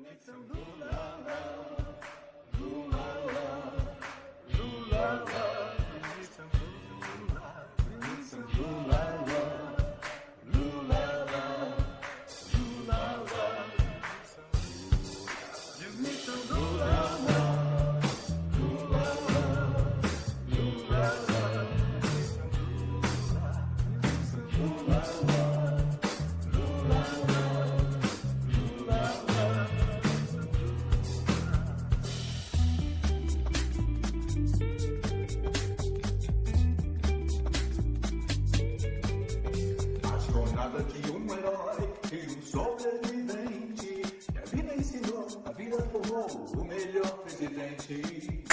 need some Lula love, Lula love, Lula love. We need some Lula, we need some Lula love, Lula love, Lula love. Give me some Lula love, Lula love, Lula love. Give me some Lula, Lula love, Lula love, Lula love. Astronauta de herói e sobrevivente, que a vida ensinou, a vida formou o melhor presidente.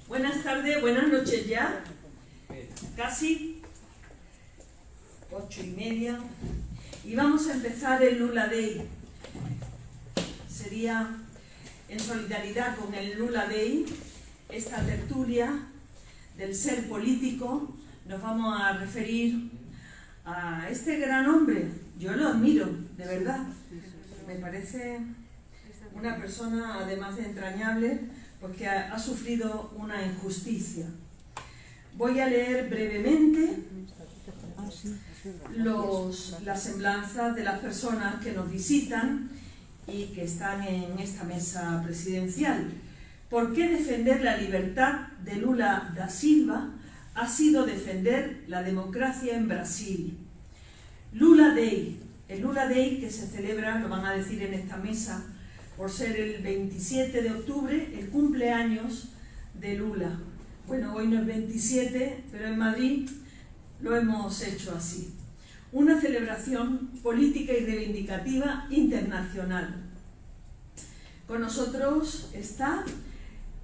Buenas tardes, buenas noches ya, casi 8:30, y vamos a empezar el Lula Day. Sería en solidaridad con el Lula Day, esta tertulia del ser político. Nos vamos a referir a este gran hombre. Yo lo admiro, de verdad. Me parece una persona, además de entrañable, porque ha sufrido una injusticia. Voy a leer brevemente las semblanzas de las personas que nos visitan y que están en esta mesa presidencial. ¿Por qué defender la libertad de Lula da Silva ha sido defender la democracia en Brasil? Lula Day, el Lula Day que se celebra, lo van a decir en esta mesa, por ser el 27 de octubre, el cumpleaños de Lula. Bueno, hoy no es 27, pero en Madrid lo hemos hecho así. Una celebración política y reivindicativa internacional. Con nosotros está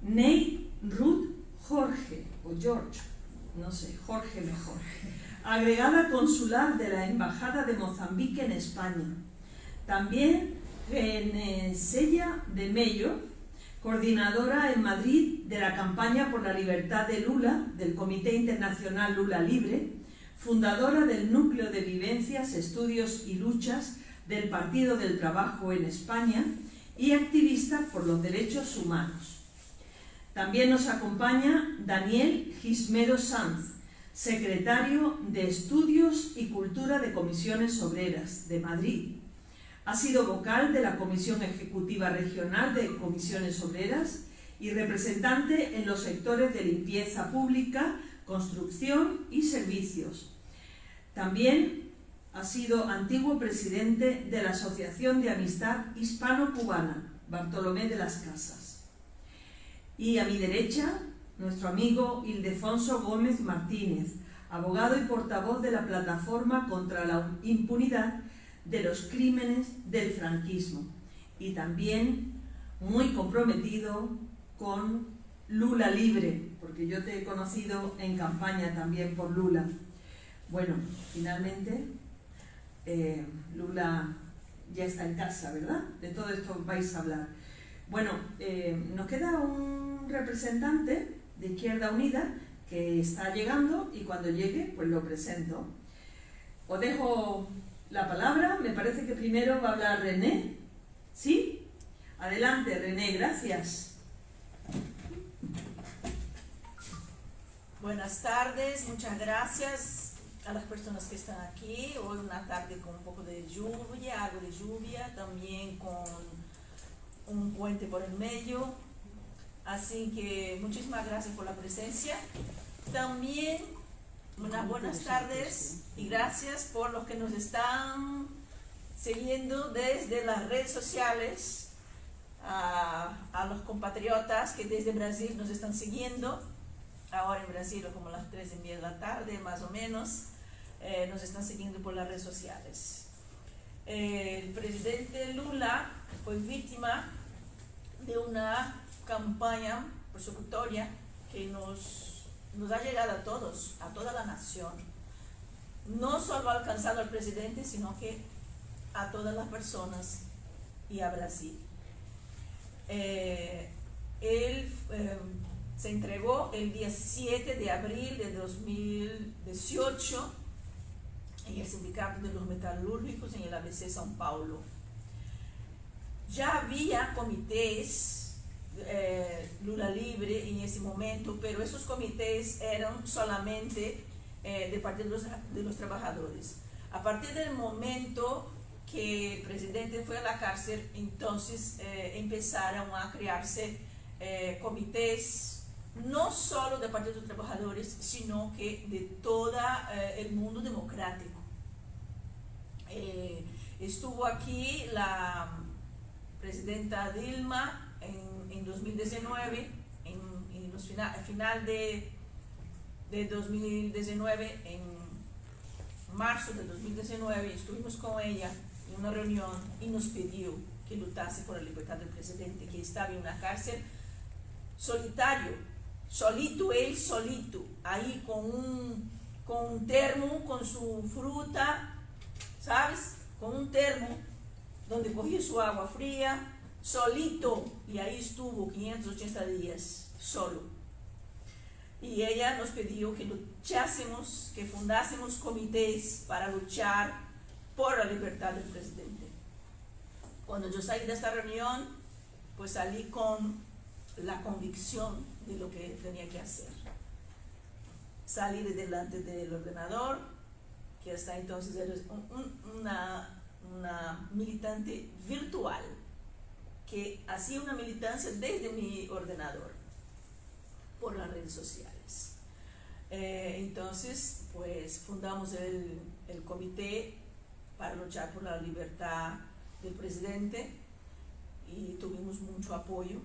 Ney Ruth Jorge, o George, no sé, Jorge mejor, agregada consular de la Embajada de Mozambique en España. También Renesella de Mello, coordinadora en Madrid de la campaña por la libertad de Lula, del Comité Internacional Lula Libre, fundadora del Núcleo de Vivencias, Estudios y Luchas del Partido del Trabajo en España y activista por los derechos humanos. También nos acompaña Daniel Gismero Sanz, secretario de Estudios y Cultura de Comisiones Obreras de Madrid. Ha sido vocal de la Comisión Ejecutiva Regional de Comisiones Obreras y representante en los sectores de limpieza pública, construcción y servicios. También ha sido antiguo presidente de la Asociación de Amistad Hispano-Cubana, Bartolomé de las Casas. Y a mi derecha, nuestro amigo Ildefonso Gómez Martínez, abogado y portavoz de la Plataforma contra la Impunidad de los Crímenes del Franquismo, y también muy comprometido con Lula Libre, porque yo te he conocido en campaña también por Lula. Bueno, finalmente Lula ya está en casa, ¿verdad? De todo esto vais a hablar. Bueno, nos queda un representante de Izquierda Unida que está llegando, y cuando llegue pues lo presento. Os dejo la palabra. Me parece que primero va a hablar René. ¿Sí? Adelante, René, gracias. Buenas tardes, muchas gracias a las personas que están aquí. Hoy una tarde con un poco de lluvia, algo de lluvia, también con un puente por el medio. Así que muchísimas gracias por la presencia. También unas buenas tardes y gracias por los que nos están siguiendo desde las redes sociales, a los compatriotas que desde Brasil nos están siguiendo. Ahora en Brasil, como las 3:30 de la tarde, más o menos, nos están siguiendo por las redes sociales. El presidente Lula fue víctima de una campaña persecutoria que nos ha llegado a todos, a toda la nación. No solo ha alcanzado al presidente, sino que a todas las personas y a Brasil. Él se entregó el día 7 de abril de 2018 en el Sindicato de los Metalúrgicos en el ABC São Paulo. Ya había comités Lula Libre en ese momento, pero esos comités eran solamente de parte de los trabajadores. A partir del momento que el presidente fue a la cárcel, entonces empezaron a crearse comités no solo de parte de los trabajadores, sino que de todo el mundo democrático. Estuvo aquí la presidenta Dilma en 2019, en los final de 2019, en marzo de 2019, estuvimos con ella en una reunión y nos pidió que lutase por la libertad del presidente, que estaba en una cárcel solitario, él solito, ahí con un termo, con su fruta, ¿sabes? Con un termo donde cogía su agua fría, solito, y ahí estuvo 580 días, solo. Y ella nos pidió que luchásemos, que fundásemos comités para luchar por la libertad del presidente. Cuando yo salí de esta reunión, pues salí con la convicción de lo que tenía que hacer. Salí de delante del ordenador, que hasta entonces era una militante virtual, que hacía una militancia desde mi ordenador, por las redes sociales. Entonces, pues fundamos el comité para luchar por la libertad del presidente y tuvimos mucho apoyo.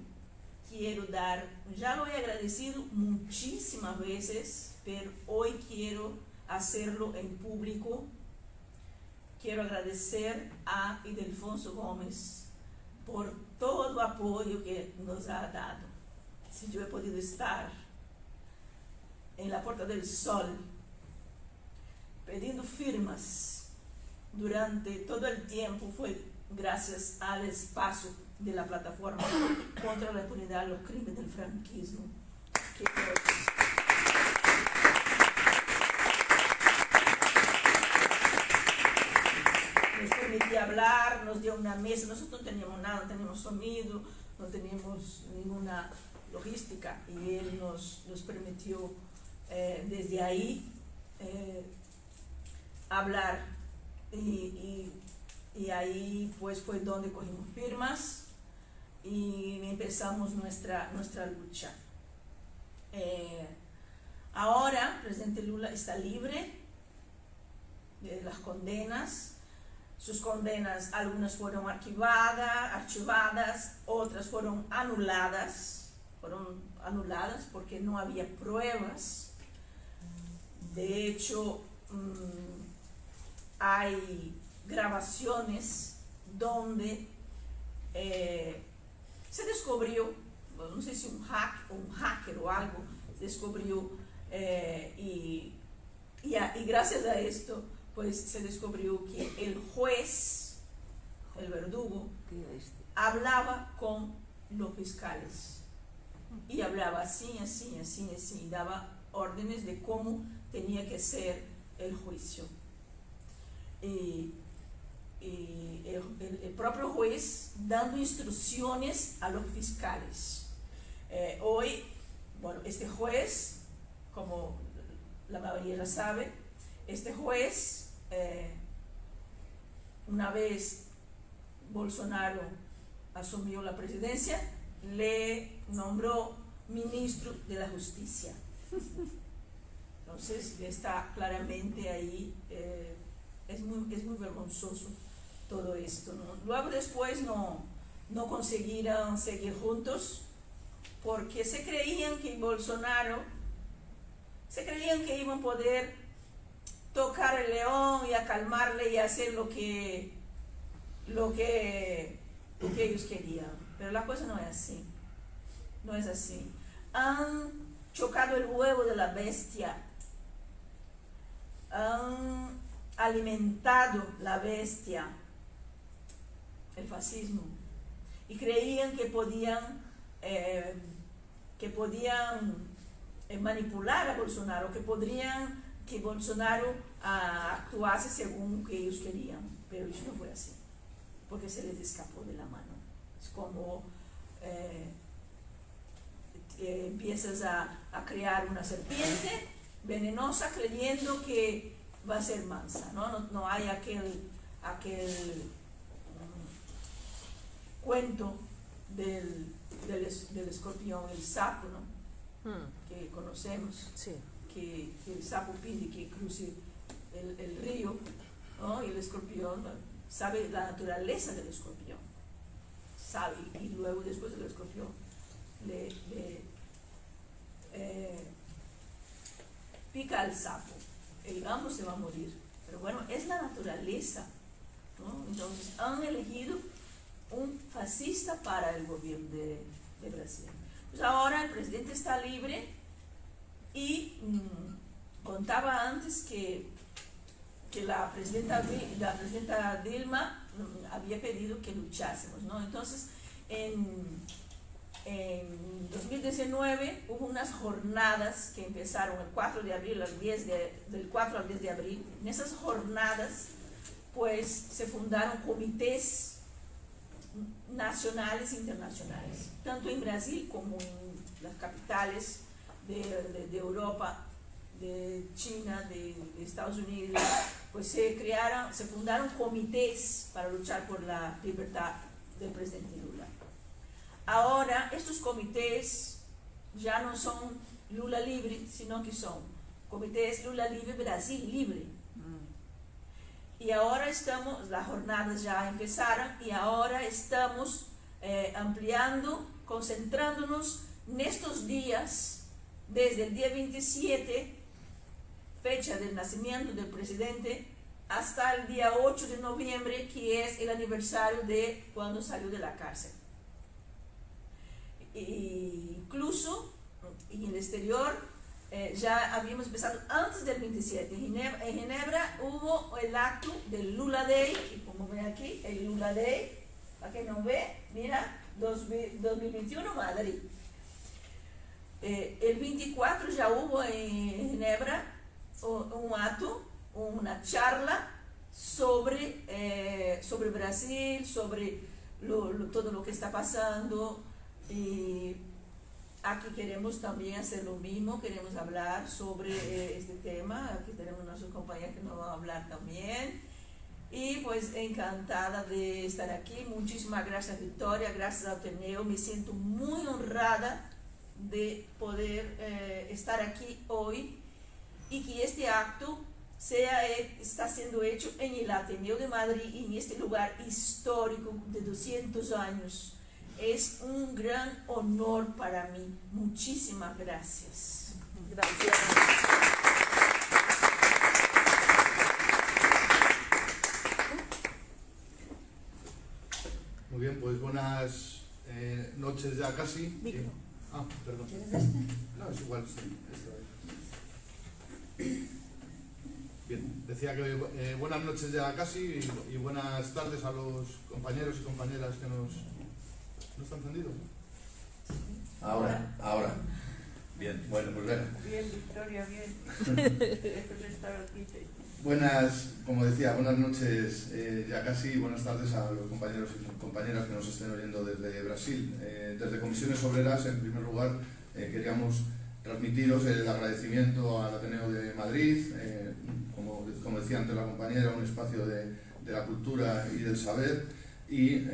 Quiero dar, ya lo he agradecido muchísimas veces, pero hoy quiero hacerlo en público. Quiero agradecer a Ildefonso Gómez por todo el apoyo que nos ha dado. Si yo he podido estar en la Puerta del Sol pidiendo firmas durante todo el tiempo, fue gracias al espacio de la plataforma contra la impunidad y los crímenes del franquismo. Nos permitía hablar, nos dio una mesa. Nosotros no teníamos nada, no teníamos sonido, no teníamos ninguna logística, y él nos permitió desde ahí hablar, y ahí pues fue donde cogimos firmas y empezamos nuestra lucha. Ahora el presidente Lula está libre de las condenas. Sus condenas, algunas fueron archivadas, otras fueron anuladas porque no había pruebas. De hecho, hay grabaciones donde se descubrió, no sé si un hacker o algo, descubrió, y gracias a esto pues se descubrió que el juez, el verdugo, hablaba con los fiscales y hablaba así, y daba órdenes de cómo tenía que ser el juicio. Y el propio juez dando instrucciones a los fiscales. Hoy, bueno, este juez, como la mayoría ya sabe, este juez, una vez Bolsonaro asumió la presidencia, le nombró ministro de la Justicia. Entonces está claramente ahí, es muy vergonzoso todo esto, ¿no? Luego después no consiguieron seguir juntos porque se creían que iban a poder tocar el león y acalmarle y hacer lo que ellos querían. Pero la cosa no es así. No es así. Han chocado el huevo de la bestia. Han alimentado la bestia, el fascismo, y creían que podían manipular a Bolsonaro, que podrían que Bolsonaro actuase según que ellos querían, pero eso no fue así, porque se les escapó de la mano. Es como empiezas a crear una serpiente venenosa creyendo que va a ser mansa, no hay aquel cuento del escorpión, el sapo, ¿no? Que conocemos, Sí. que el sapo pide que cruce el río, ¿no? Y el escorpión sabe la naturaleza del escorpión, sabe, y luego después el escorpión le pica al sapo, y ambos se van a morir, pero bueno, es la naturaleza, ¿no? Entonces han elegido un fascista para el gobierno de Brasil. Pues ahora el presidente está libre y contaba antes que la presidenta Dilma había pedido que luchásemos, ¿no? Entonces en 2019 hubo unas jornadas que empezaron el 4 de abril del 4 al 10 de abril. En esas jornadas pues se fundaron comités nacionales e internacionales, tanto en Brasil como en las capitales de Europa, de China, de Estados Unidos. Pues se fundaron comités para luchar por la libertad del presidente Lula. Ahora estos comités ya no son Lula Libre, sino que son comités Lula Libre, Brasil Libre. Y ahora las jornadas ya empezaron y ahora estamos ampliando, concentrándonos en estos días, desde el día 27, fecha del nacimiento del presidente, hasta el día 8 de noviembre, que es el aniversario de cuando salió de la cárcel. Incluso en el exterior, ya habíamos empezado antes del 27. En Ginebra hubo el acto del Lula Day, y como ven aquí, el Lula Day, para que no ve, mira, 2021 Madrid. El 24 ya hubo en Ginebra un acto, una charla sobre Brasil, sobre todo lo que está pasando. Y aquí queremos también hacer lo mismo, queremos hablar sobre este tema. Aquí tenemos nuestros compañeros que nos van a hablar también. Y pues encantada de estar aquí. Muchísimas gracias, Victoria, gracias a Ateneo. Me siento muy honrada de poder estar aquí hoy y que este acto está siendo hecho en el Ateneo de Madrid, en este lugar histórico de 200 años. Es un gran honor para mí. Muchísimas gracias. Gracias. Muy bien, pues buenas noches ya casi. Micro. Perdón. ¿Quieres este? No, es igual. Bien, decía que buenas noches ya casi y buenas tardes a los compañeros y compañeras que nos... ¿No está encendido? Ahora. Bien, bueno, pues venga. Bien, Victoria, bien. Buenas, como decía, buenas noches ya casi, buenas tardes a los compañeros y compañeras que nos estén oyendo desde Brasil. Desde Comisiones Obreras, en primer lugar, queríamos transmitiros el agradecimiento al Ateneo de Madrid, como decía antes la compañera, un espacio de la cultura y del saber, y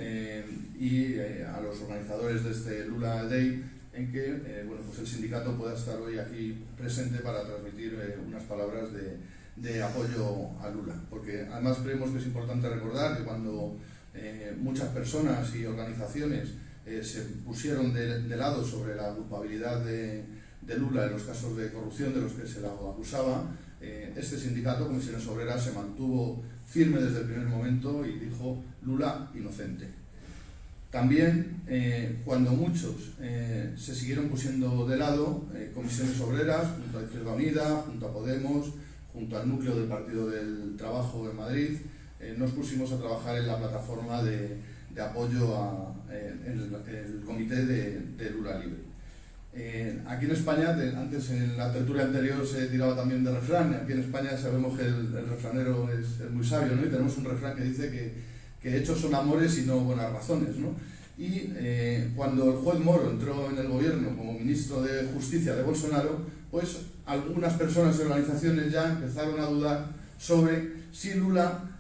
a los organizadores de este Lula Day, en que pues el sindicato pueda estar hoy aquí presente para transmitir unas palabras de apoyo a Lula, porque además creemos que es importante recordar que cuando muchas personas y organizaciones se pusieron de lado sobre la culpabilidad de Lula en los casos de corrupción de los que se la acusaba, este sindicato, Comisiones Obreras, se mantuvo firme desde el primer momento y dijo: Lula inocente. También, cuando muchos se siguieron pusiendo de lado, Comisiones Obreras, junto a Izquierda Unida, junto a Podemos, junto al núcleo del Partido del Trabajo en Madrid, nos pusimos a trabajar en la plataforma de apoyo en el comité de Lula Libre. Aquí en España, antes en la tertulia anterior se tiraba también de refrán. Aquí en España sabemos que el refranero es muy sabio, ¿no? Y tenemos un refrán que dice que hechos son amores y no buenas razones, ¿no? Y cuando el juez Moro entró en el gobierno como ministro de Justicia de Bolsonaro, pues algunas personas y organizaciones ya empezaron a dudar sobre si Lula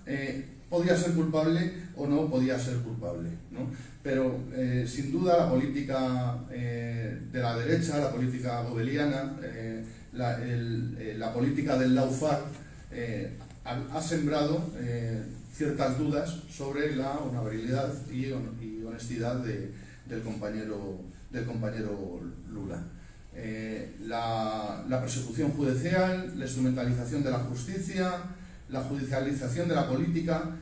podía ser culpable o no podía ser culpable, ¿no? Pero sin duda la política de la derecha, la política gobeliana, la política del lawfare ha sembrado ciertas dudas sobre la honorabilidad y honestidad del compañero Lula. La persecución judicial, la instrumentalización de la justicia, la judicialización de la política,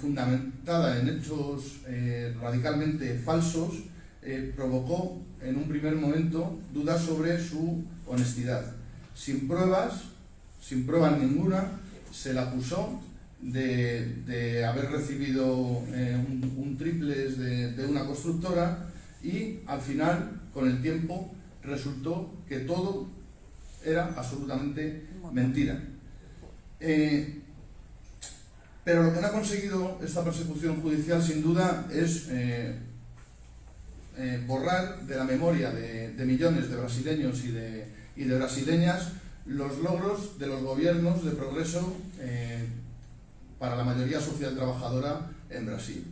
fundamentada en hechos radicalmente falsos, provocó en un primer momento dudas sobre su honestidad. Sin pruebas ninguna, se le acusó de haber recibido un triples de una constructora, y al final, con el tiempo, resultó que todo era absolutamente mentira. Pero lo que no ha conseguido esta persecución judicial, sin duda, es borrar de la memoria de millones de brasileños y de brasileñas los logros de los gobiernos de progreso para la mayoría social trabajadora en Brasil.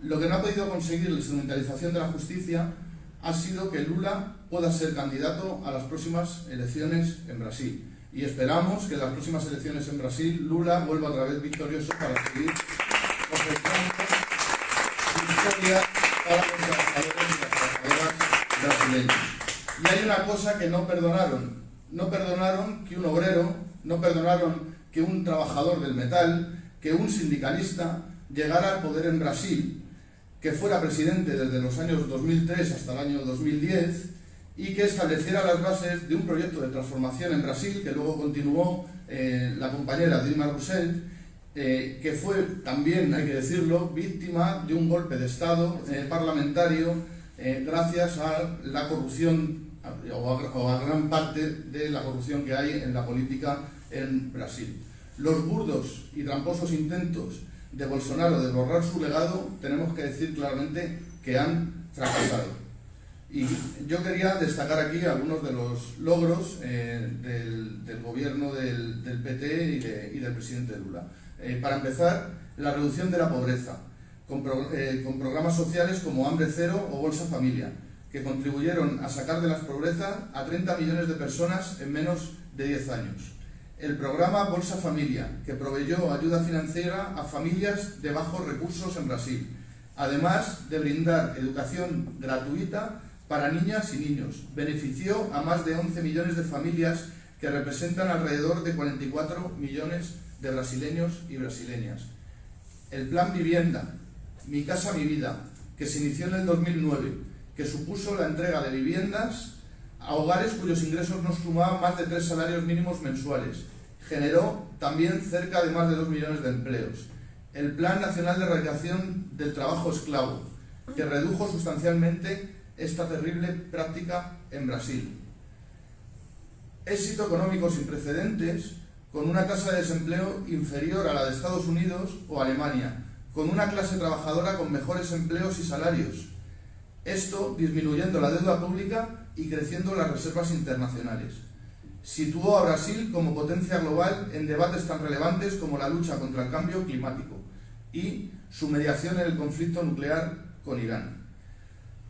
Lo que no ha podido conseguir la instrumentalización de la justicia ha sido que Lula pueda ser candidato a las próximas elecciones en Brasil. Y esperamos que en las próximas elecciones en Brasil Lula vuelva otra vez victorioso para seguir cosechando victoria para los trabajadores y las trabajadoras brasileños. Y hay una cosa que no perdonaron. No perdonaron que un obrero, no perdonaron que un trabajador del metal, que un sindicalista llegara al poder en Brasil, que fuera presidente desde los años 2003 hasta el año 2010 y que estableciera las bases de un proyecto de transformación en Brasil que luego continuó la compañera Dilma Rousseff, que fue también, hay que decirlo, víctima de un golpe de Estado parlamentario gracias a la corrupción o a gran parte de la corrupción que hay en la política en Brasil. Los burdos y tramposos intentos de Bolsonaro de borrar su legado, tenemos que decir claramente que han fracasado. Y yo quería destacar aquí algunos de los logros del gobierno del PT y del presidente Lula. Para empezar, la reducción de la pobreza, con programas sociales como Hambre Cero o Bolsa Familia, que contribuyeron a sacar de las pobrezas a 30 millones de personas en menos de 10 años. El programa Bolsa Familia, que proveyó ayuda financiera a familias de bajos recursos en Brasil, además de brindar educación gratuita para niñas y niños. Benefició a más de 11 millones de familias que representan alrededor de 44 millones de brasileños y brasileñas. El Plan Vivienda, Mi Casa Mi Vida, que se inició en el 2009, que supuso la entrega de viviendas a hogares cuyos ingresos no sumaban más de 3 salarios mínimos mensuales. Generó también cerca de más de 2 millones de empleos. El Plan Nacional de Erradicación del Trabajo Esclavo, que redujo sustancialmente esta terrible práctica en Brasil. Éxito económico sin precedentes, con una tasa de desempleo inferior a la de Estados Unidos o Alemania, con una clase trabajadora con mejores empleos y salarios. Esto disminuyendo la deuda pública y creciendo las reservas internacionales. Situó a Brasil como potencia global en debates tan relevantes como la lucha contra el cambio climático y su mediación en el conflicto nuclear con Irán.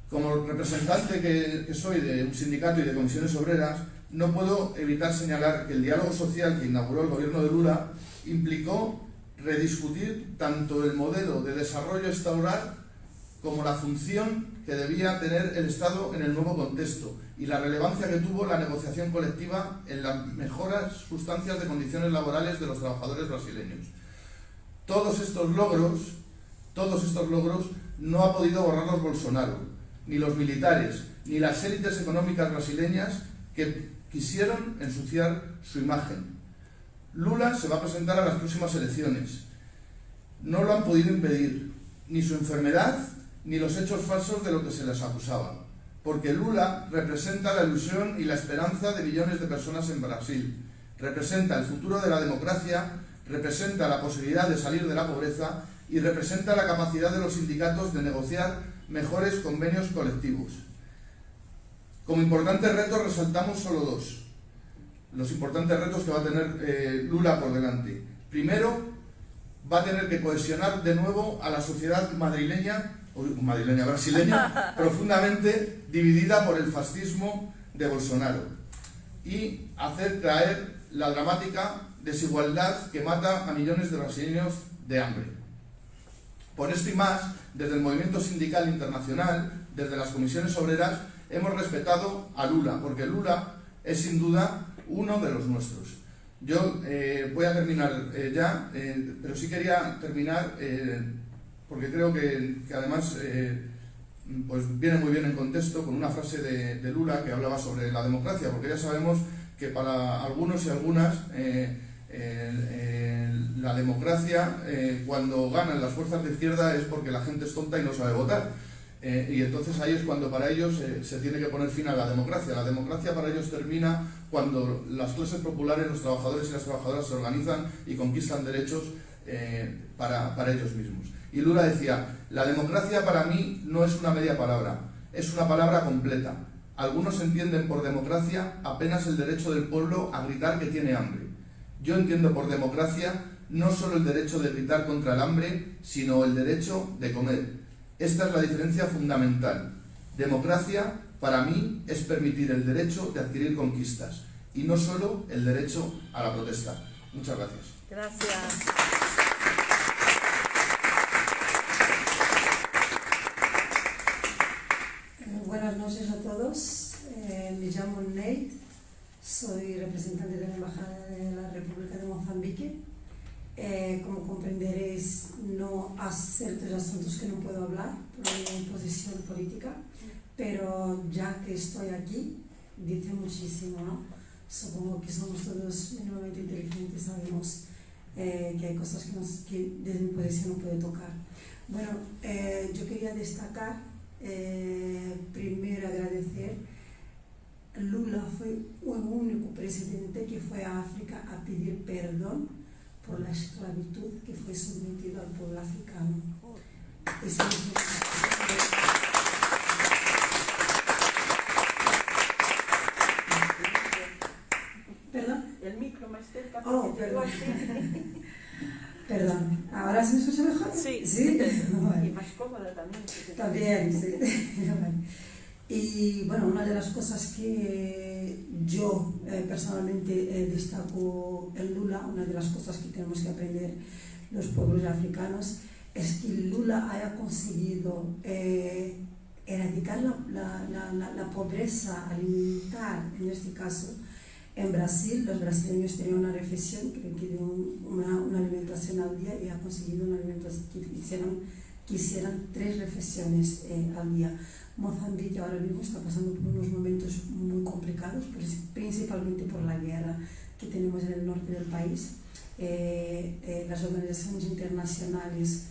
Como representante que soy de un sindicato y de comisiones obreras, no puedo evitar señalar que el diálogo social que inauguró el gobierno de Lula implicó rediscutir tanto el modelo de desarrollo estatal como la función que debía tener el Estado en el nuevo contexto y la relevancia que tuvo la negociación colectiva en las mejoras sustancias de condiciones laborales de los trabajadores brasileños. Todos estos logros no ha podido borrarlos Bolsonaro, ni los militares, ni las élites económicas brasileñas que quisieron ensuciar su imagen. Lula se va a presentar a las próximas elecciones. No lo han podido impedir, ni su enfermedad, ni los hechos falsos de lo que se les acusaba. porque Lula representa la ilusión y la esperanza de millones de personas en Brasil, representa el futuro de la democracia, representa la posibilidad de salir de la pobreza y representa la capacidad de los sindicatos de negociar mejores convenios colectivos. Como importantes retos resaltamos solo dos, los importantes retos que va a tener Lula por delante. Primero, va a tener que cohesionar de nuevo a la sociedad brasileña, profundamente dividida por el fascismo de Bolsonaro, y hacer traer la dramática desigualdad que mata a millones de brasileños de hambre. Por esto y más, desde el movimiento sindical internacional, desde las comisiones obreras, hemos respetado a Lula, porque Lula es sin duda uno de los nuestros. Yo voy a terminar ya, pero sí quería terminar porque creo que además pues viene muy bien en contexto con una frase de Lula que hablaba sobre la democracia, porque ya sabemos que para algunos y algunas la democracia, cuando ganan las fuerzas de izquierda, es porque la gente es tonta y no sabe votar. Y entonces ahí es cuando para ellos se tiene que poner fin a la democracia. La democracia para ellos termina cuando las clases populares, los trabajadores y las trabajadoras se organizan y conquistan derechos para ellos mismos. Y Lula decía, la democracia para mí no es una media palabra, es una palabra completa. Algunos entienden por democracia apenas el derecho del pueblo a gritar que tiene hambre. Yo entiendo por democracia no solo el derecho de gritar contra el hambre, sino el derecho de comer. Esta es la diferencia fundamental. Democracia, para mí, es permitir el derecho de adquirir conquistas y no solo el derecho a la protesta. Muchas gracias. Gracias. Buenas noches a todos. Me llamo Nate, soy representante de la Embajada de la República de Mozambique. Como comprenderéis, no hay ciertos asuntos que no puedo hablar por mi posición política, pero ya que estoy aquí, dice muchísimo, ¿no? Supongo que somos todos mínimamente inteligentes, sabemos que hay cosas que desde mi posición no puedo tocar. Bueno, yo quería destacar, primero agradecer. Lula fue el único presidente que fue a África a pedir perdón por la esclavitud que fue sometida al pueblo africano. Eso ¿Perdón? El micro más cerca. Oh, perdón. Perdón. ¿Ahora se me escucha mejor? Sí. ¿Sí? Y más cómoda también. También, sí. Y bueno, una de las cosas que yo personalmente destaco en Lula, una de las cosas que tenemos que aprender los pueblos africanos, es que Lula haya conseguido erradicar la pobreza alimentar, en este caso. En Brasil, los brasileños tenían una reflexión, creo que de una alimentación al día, y ha conseguido una alimentación que hicieran 3 reflexiones al día. Mozambique ahora mismo está pasando por unos momentos muy complicados, principalmente por la guerra que tenemos en el norte del país. Las organizaciones internacionales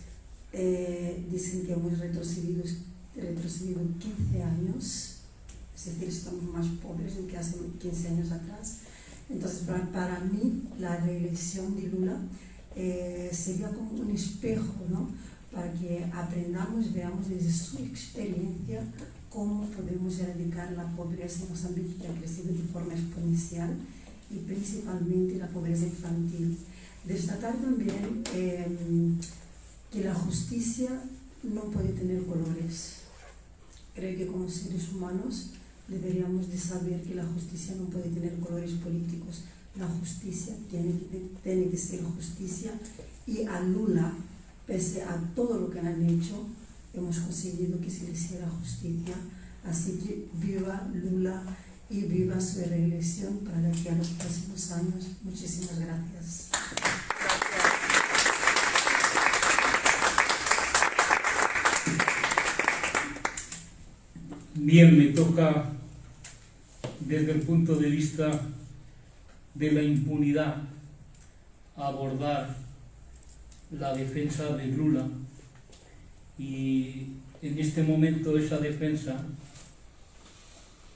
dicen que hemos retrocedido 15 años, es decir, estamos más pobres que hace 15 años atrás. Entonces, para mí, la reelección de Lula sería como un espejo, ¿no? Para que aprendamos, veamos desde su experiencia cómo podemos erradicar la pobreza en Mozambique, que ha crecido de forma exponencial, y principalmente la pobreza infantil. Destacar también que la justicia no puede tener colores. Creo que como seres humanos deberíamos de saber que la justicia no puede tener colores políticos. La justicia tiene que ser justicia, y a Lula, pese a todo lo que han hecho, hemos conseguido que se le hiciera justicia. Así que viva Lula y viva su reelección para de aquí a los próximos años. Muchísimas gracias. Bien, me toca desde el punto de vista de la impunidad abordar la defensa de Lula, y en este momento esa defensa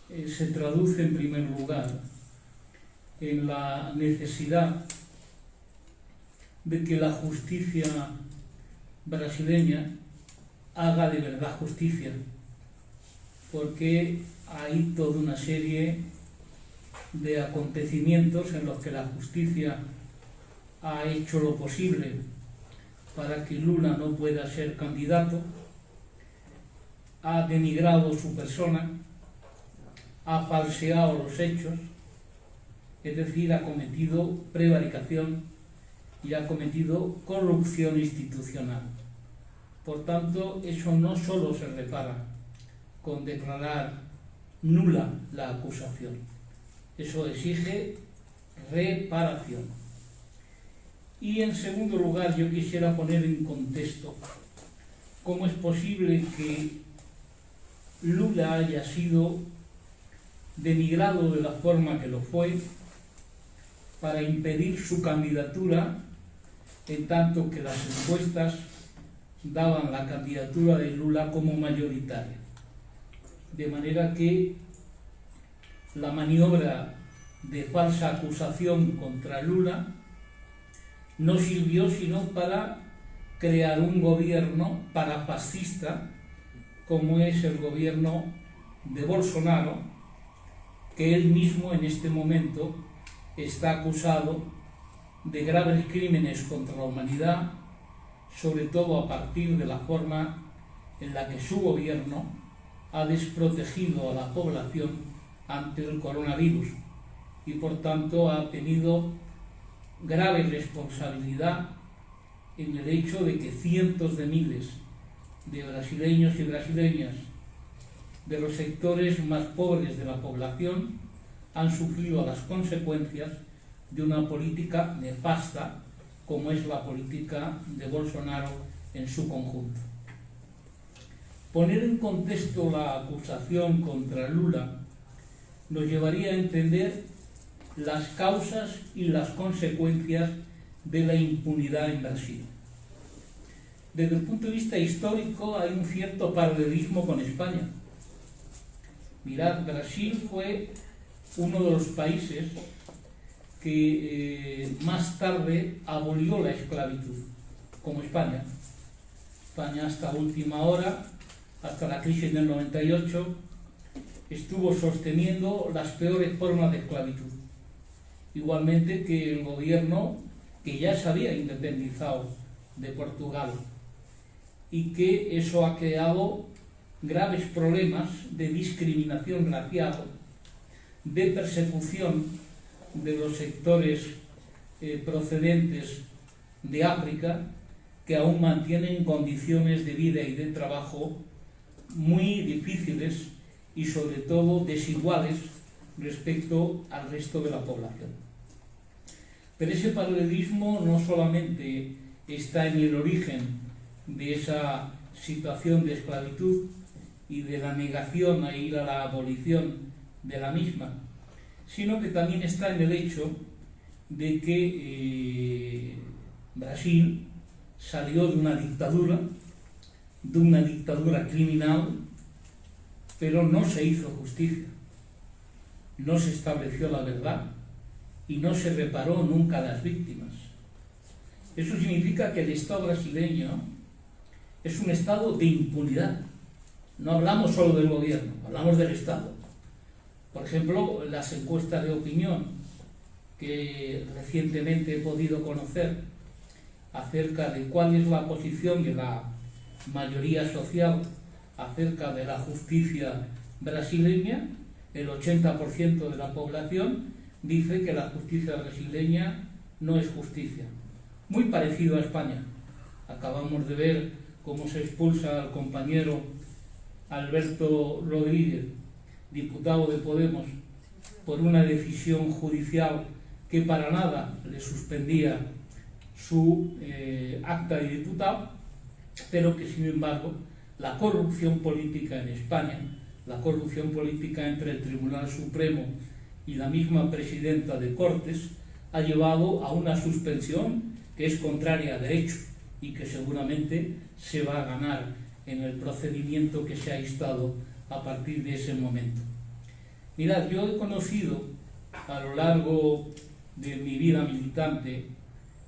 se traduce en primer lugar en la necesidad de que la justicia brasileña haga de verdad justicia, porque hay toda una serie de acontecimientos en los que la justicia ha hecho lo posible para que Lula no pueda ser candidato, ha denigrado su persona, ha falseado los hechos, es decir, ha cometido prevaricación y ha cometido corrupción institucional. Por tanto, eso no solo se repara con declarar nula la acusación, eso exige reparación. Y en segundo lugar, yo quisiera poner en contexto cómo es posible que Lula haya sido denigrado de la forma que lo fue para impedir su candidatura, en tanto que las encuestas daban la candidatura de Lula como mayoritaria. De manera que la maniobra de falsa acusación contra Lula no sirvió sino para crear un gobierno parafascista, como es el gobierno de Bolsonaro, que él mismo en este momento está acusado de graves crímenes contra la humanidad, sobre todo a partir de la forma en la que su gobierno ha desprotegido a la población ante el coronavirus y por tanto ha tenido grave responsabilidad en el hecho de que cientos de miles de brasileños y brasileñas de los sectores más pobres de la población han sufrido las consecuencias de una política nefasta como es la política de Bolsonaro en su conjunto. Poner en contexto la acusación contra Lula nos llevaría a entender las causas y las consecuencias de la impunidad en Brasil. Desde el punto de vista histórico hay un cierto paralelismo con España. Mirad, Brasil fue uno de los países que más tarde abolió la esclavitud, como España. España hasta última hora, hasta la crisis del 98, estuvo sosteniendo las peores formas de esclavitud. Igualmente que el gobierno que ya se había independizado de Portugal, y que eso ha creado graves problemas de discriminación racial, de persecución de los sectores procedentes de África, que aún mantienen condiciones de vida y de trabajo muy difíciles y sobre todo desiguales respecto al resto de la población. Pero ese paralelismo no solamente está en el origen de esa situación de esclavitud y de la negación a ir a la abolición de la misma, sino que también está en el hecho de que Brasil salió de una dictadura criminal, pero no se hizo justicia, no se estableció la verdad y no se reparó nunca a las víctimas. Eso significa que el Estado brasileño es un estado de impunidad. No hablamos solo del gobierno, hablamos del Estado. Por ejemplo, las encuestas de opinión que recientemente he podido conocer acerca de cuál es la posición de la mayoría social acerca de la justicia brasileña, el 80% de la población dice que la justicia brasileña no es justicia. Muy parecido a España. Acabamos de ver cómo se expulsa al compañero Alberto Rodríguez, diputado de Podemos, por una decisión judicial que para nada le suspendía su acta de diputado, pero que sin embargo la corrupción política en España, la corrupción política entre el Tribunal Supremo y la misma presidenta de Cortes, ha llevado a una suspensión que es contraria a derecho y que seguramente se va a ganar en el procedimiento que se ha instado a partir de ese momento. Mirad, yo he conocido a lo largo de mi vida militante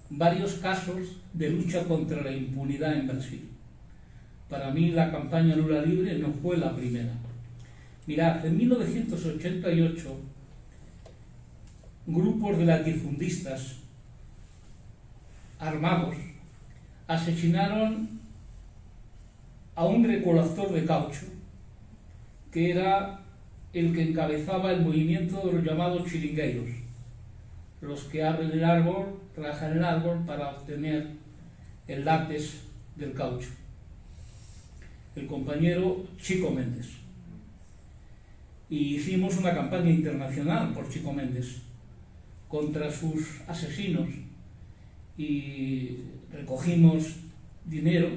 varios casos de lucha contra la impunidad en Brasil. Para mí la campaña Lula Libre no fue la primera. Mirad, en 1988 grupos de latifundistas armados asesinaron a un recolector de caucho, que era el que encabezaba el movimiento de los llamados chiringueiros, los que abren el árbol, rajan el árbol para obtener el látex del caucho. El compañero Chico Mendes. Y hicimos una campaña internacional por Chico Mendes contra sus asesinos y recogimos dinero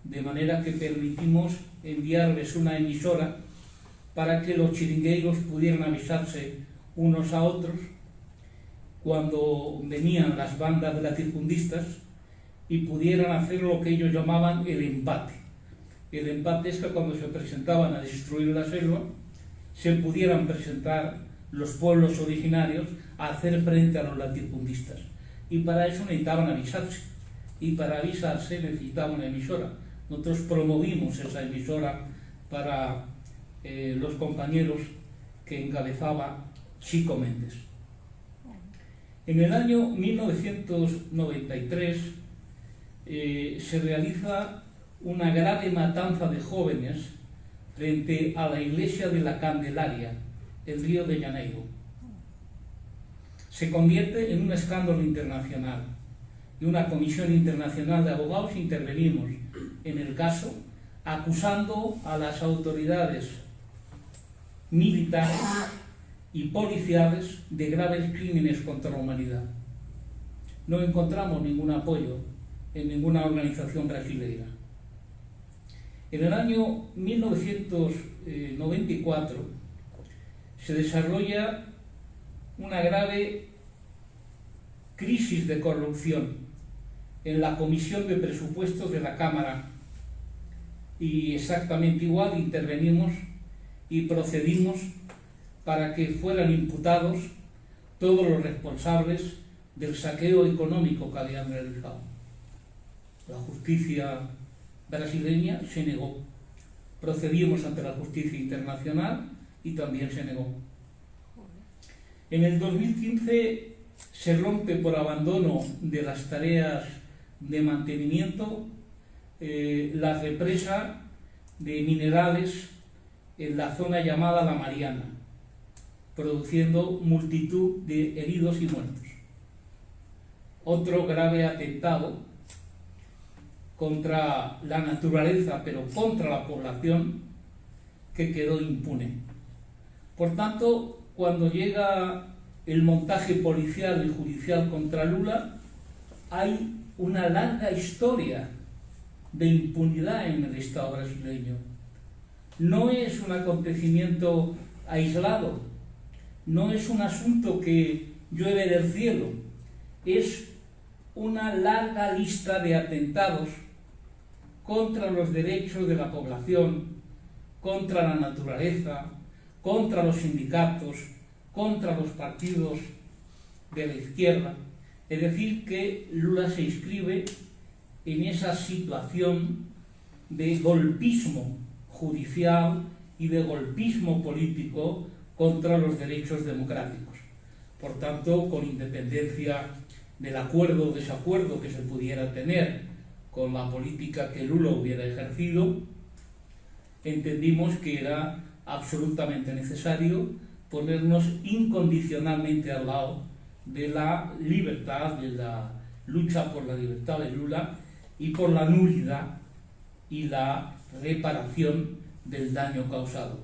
de manera que permitimos enviarles una emisora para que los chiringueiros pudieran avisarse unos a otros cuando venían las bandas de latifundistas y pudieran hacer lo que ellos llamaban el empate. El empate es que cuando se presentaban a destruir la selva, se pudieran presentar los pueblos originarios a hacer frente a los latifundistas. Y para eso necesitaban avisarse. Y para avisarse necesitaban una emisora. Nosotros promovimos esa emisora para los compañeros que encabezaba Chico Mendes. En el año 1993 se realiza una grave matanza de jóvenes frente a la iglesia de la Candelaria, en Río de Janeiro. Se convierte en un escándalo internacional y una comisión internacional de abogados intervenimos en el caso acusando a las autoridades militares y policiales de graves crímenes contra la humanidad. No encontramos ningún apoyo en ninguna organización brasileña. En el año 1994 se desarrolla una grave crisis de corrupción en la Comisión de Presupuestos de la Cámara y exactamente igual intervenimos y procedimos para que fueran imputados todos los responsables del saqueo económico que habían realizado. La justicia brasileña se negó. Procedimos ante la justicia internacional y también se negó. En el 2015 se rompe por abandono de las tareas de mantenimiento la represa de minerales en la zona llamada La Mariana, produciendo multitud de heridos y muertos. Otro grave atentado contra la naturaleza, pero contra la población, que quedó impune. Por tanto, cuando llega el montaje policial y judicial contra Lula, hay una larga historia de impunidad en el Estado brasileño. No es un acontecimiento aislado, no es un asunto que llueve del cielo, es una larga lista de atentados contra los derechos de la población, contra la naturaleza, contra los sindicatos, contra los partidos de la izquierda. Es decir, que Lula se inscribe en esa situación de golpismo judicial y de golpismo político contra los derechos democráticos. Por tanto, con independencia del acuerdo o desacuerdo que se pudiera tener con la política que Lula hubiera ejercido, entendimos que era absolutamente necesario ponernos incondicionalmente al lado de la libertad, de la lucha por la libertad de Lula y por la nulidad y la reparación del daño causado.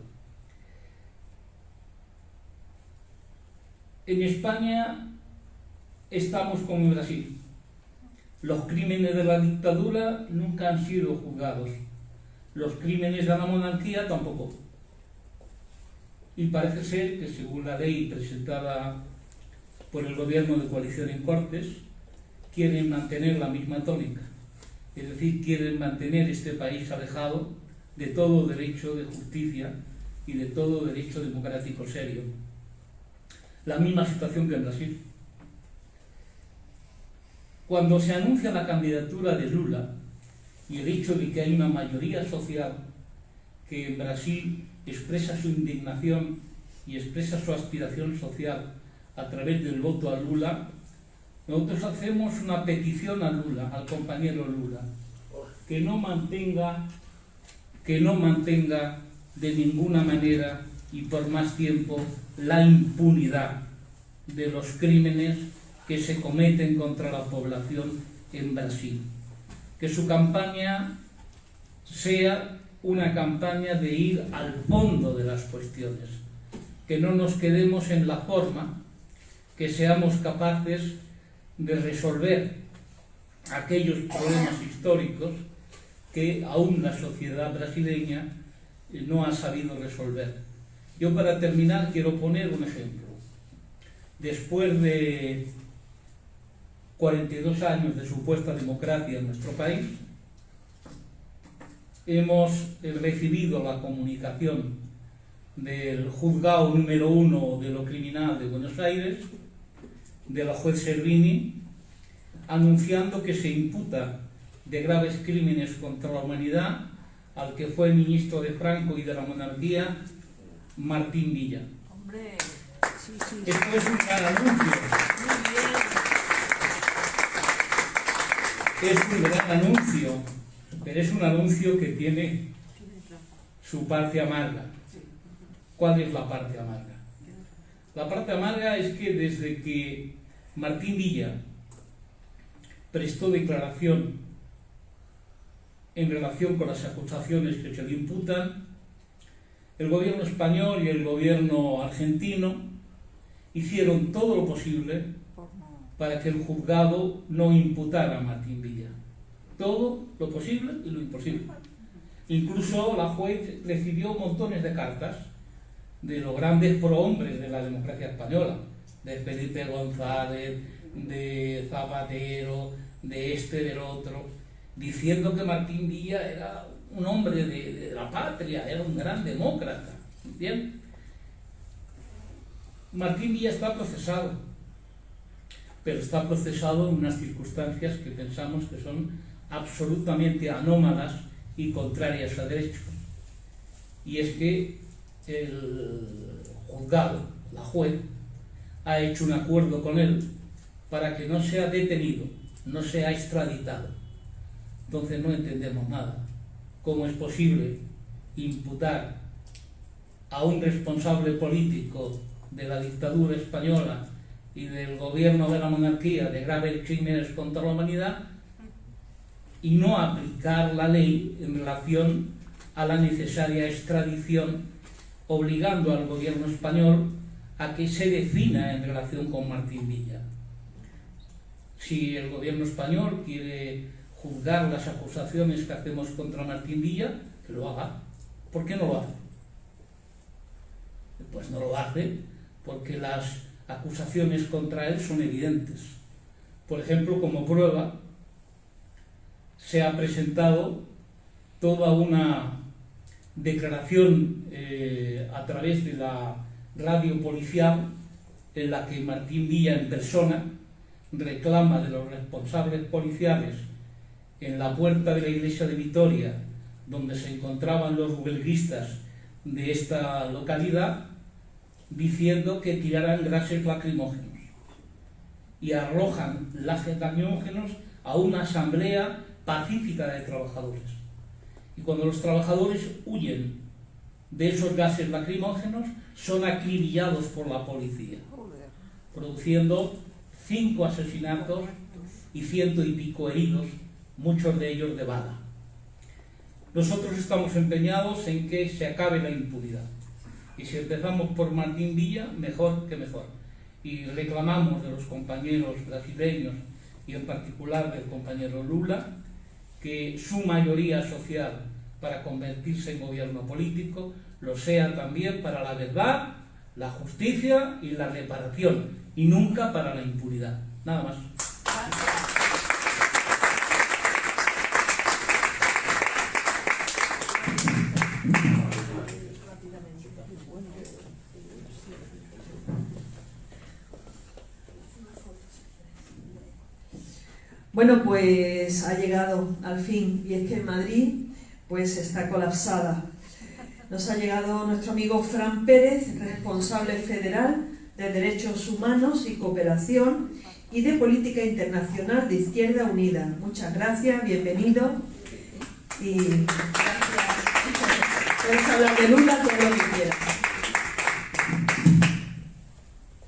En España estamos como en Brasil. Los crímenes de la dictadura nunca han sido juzgados. Los crímenes de la monarquía tampoco. Y parece ser que, según la ley presentada por el gobierno de coalición en Cortes, quieren mantener la misma tónica. Es decir, quieren mantener este país alejado de todo derecho de justicia y de todo derecho democrático serio. La misma situación que en Brasil. Cuando se anuncia la candidatura de Lula y el hecho de que hay una mayoría social que en Brasil expresa su indignación y expresa su aspiración social a través del voto a Lula, nosotros hacemos una petición a Lula, al compañero Lula, que no mantenga de ninguna manera y por más tiempo la impunidad de los crímenes que se cometen contra la población en Brasil. Que su campaña sea una campaña de ir al fondo de las cuestiones, que no nos quedemos en la forma, que seamos capaces de resolver aquellos problemas históricos que aún la sociedad brasileña no ha sabido resolver. Yo, para terminar, quiero poner un ejemplo. Después de 42 años de supuesta democracia en nuestro país, hemos recibido la comunicación del juzgado número 1 de lo criminal de Buenos Aires, de la juez Servini, anunciando que se imputa de graves crímenes contra la humanidad al que fue ministro de Franco y de la monarquía, Martín Villa. Hombre, sí. Esto es un gran anuncio. Muy bien. Es un gran anuncio, pero es un anuncio que tiene su parte amarga. ¿Cuál es la parte amarga? La parte amarga es que desde que Martín Villa prestó declaración en relación con las acusaciones que se le imputan, el gobierno español y el gobierno argentino hicieron todo lo posible para que el juzgado no imputara a Martín Villa. Todo lo posible y lo imposible. Incluso la juez recibió montones de cartas de los grandes prohombres de la democracia española, de Felipe González, de Zapatero, de este, del otro, diciendo que Martín Villa era un hombre de la patria, era un gran demócrata. ¿Bien? Martín Villa está procesado, pero está procesado en unas circunstancias que pensamos que son absolutamente anómalas y contrarias a derecho. Y es que el juzgado, la juez, ha hecho un acuerdo con él para que no sea detenido, no sea extraditado. Entonces no entendemos nada. ¿Cómo es posible imputar a un responsable político de la dictadura española y del gobierno de la monarquía de graves crímenes contra la humanidad y no aplicar la ley en relación a la necesaria extradición, obligando al gobierno español a que se defina en relación con Martín Villa? Si el gobierno español quiere juzgar las acusaciones que hacemos contra Martín Villa, que lo haga. ¿Por qué no lo hace? Pues no lo hace porque las acusaciones contra él son evidentes. Por ejemplo, como prueba, se ha presentado toda una declaración a través de la radio policial en la que Martín Villa en persona reclama de los responsables policiales en la puerta de la iglesia de Vitoria, donde se encontraban los huelguistas de esta localidad, diciendo que tiraran gases lacrimógenos, y arrojan gases lacrimógenos a una asamblea pacífica de trabajadores. Y cuando los trabajadores huyen de esos gases lacrimógenos, son acribillados por la policía, produciendo 5 asesinatos y 100 y pico heridos, muchos de ellos de bala. Nosotros estamos empeñados en que se acabe la impunidad. Y si empezamos por Martín Villa, mejor que mejor. Y reclamamos de los compañeros brasileños y en particular del compañero Lula que su mayoría social para convertirse en gobierno político lo sea también para la verdad, la justicia y la reparación, y nunca para la impunidad. Nada más. Rápidamente. Bueno, pues ha llegado al fin, y es que Madrid pues está colapsada. Nos ha llegado nuestro amigo Fran Pérez, responsable federal de Derechos Humanos y Cooperación y de Política Internacional de Izquierda Unida. Muchas gracias, bienvenido. Y gracias. Puedes hablar de Lula todo lo que quieras.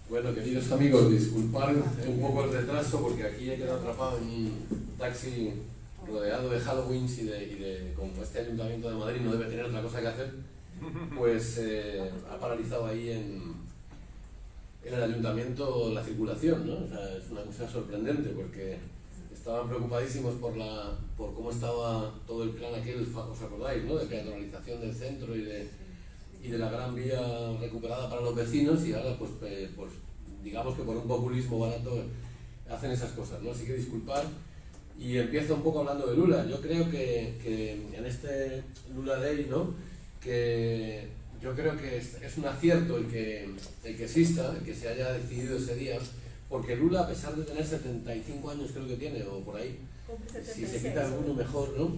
Bueno, queridos amigos, disculpad un poco el retraso porque aquí he quedado atrapado en un taxi rodeado de Halloween y como este Ayuntamiento de Madrid no debe tener otra cosa que hacer, pues ha paralizado ahí en el Ayuntamiento la circulación, ¿no? O sea, es una cosa sorprendente porque estaban preocupadísimos por cómo estaba todo el plan aquel, ¿os acordáis, no? De peatonalización del centro y de la Gran Vía recuperada para los vecinos, y ahora pues digamos que por un populismo barato hacen esas cosas, ¿no? Así que disculpad, y empiezo un poco hablando de Lula. Yo creo que en este Lula Day, ¿no? Que yo creo que es un acierto el que exista, el que se haya decidido ese día, porque Lula, a pesar de tener 75 años, creo que tiene, o por ahí, si se quita alguno mejor, ¿no?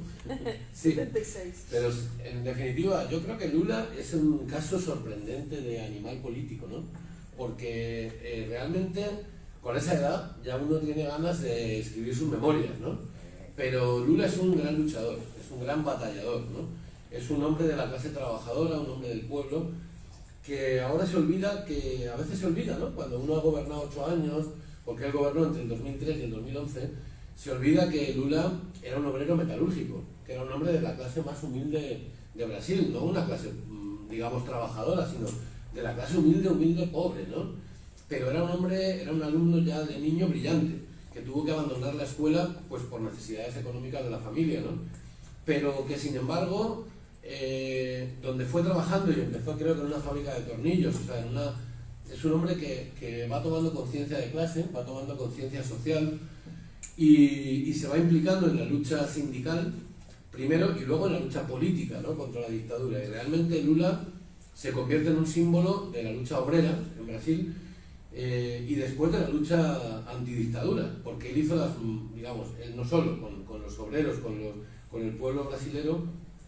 Sí, 76. pero en definitiva, yo creo que Lula es un caso sorprendente de animal político, ¿no? Porque realmente con esa edad ya uno tiene ganas de escribir sus memorias, ¿no? Pero Lula es un gran luchador, es un gran batallador, ¿no? Es un hombre de la clase trabajadora, un hombre del pueblo, que ahora se olvida, que a veces se olvida, ¿no? Cuando uno ha gobernado 8 años, porque él gobernó entre el 2003 y el 2011, se olvida que Lula era un obrero metalúrgico, que era un hombre de la clase más humilde de Brasil, no una clase, digamos, trabajadora, sino de la clase humilde, pobre, ¿no? Pero era un hombre, era un alumno ya de niño brillante, que tuvo que abandonar la escuela pues por necesidades económicas de la familia, ¿no? Pero que sin embargo, donde fue trabajando, y empezó creo que en una fábrica de tornillos, o sea, es un hombre que va tomando conciencia de clase, va tomando conciencia social, y se va implicando en la lucha sindical primero y luego en la lucha política, ¿no? Contra la dictadura. Y realmente Lula se convierte en un símbolo de la lucha obrera en Brasil, y después de la lucha antidictadura, porque él hizo digamos, él no solo con los obreros, con el pueblo brasilero,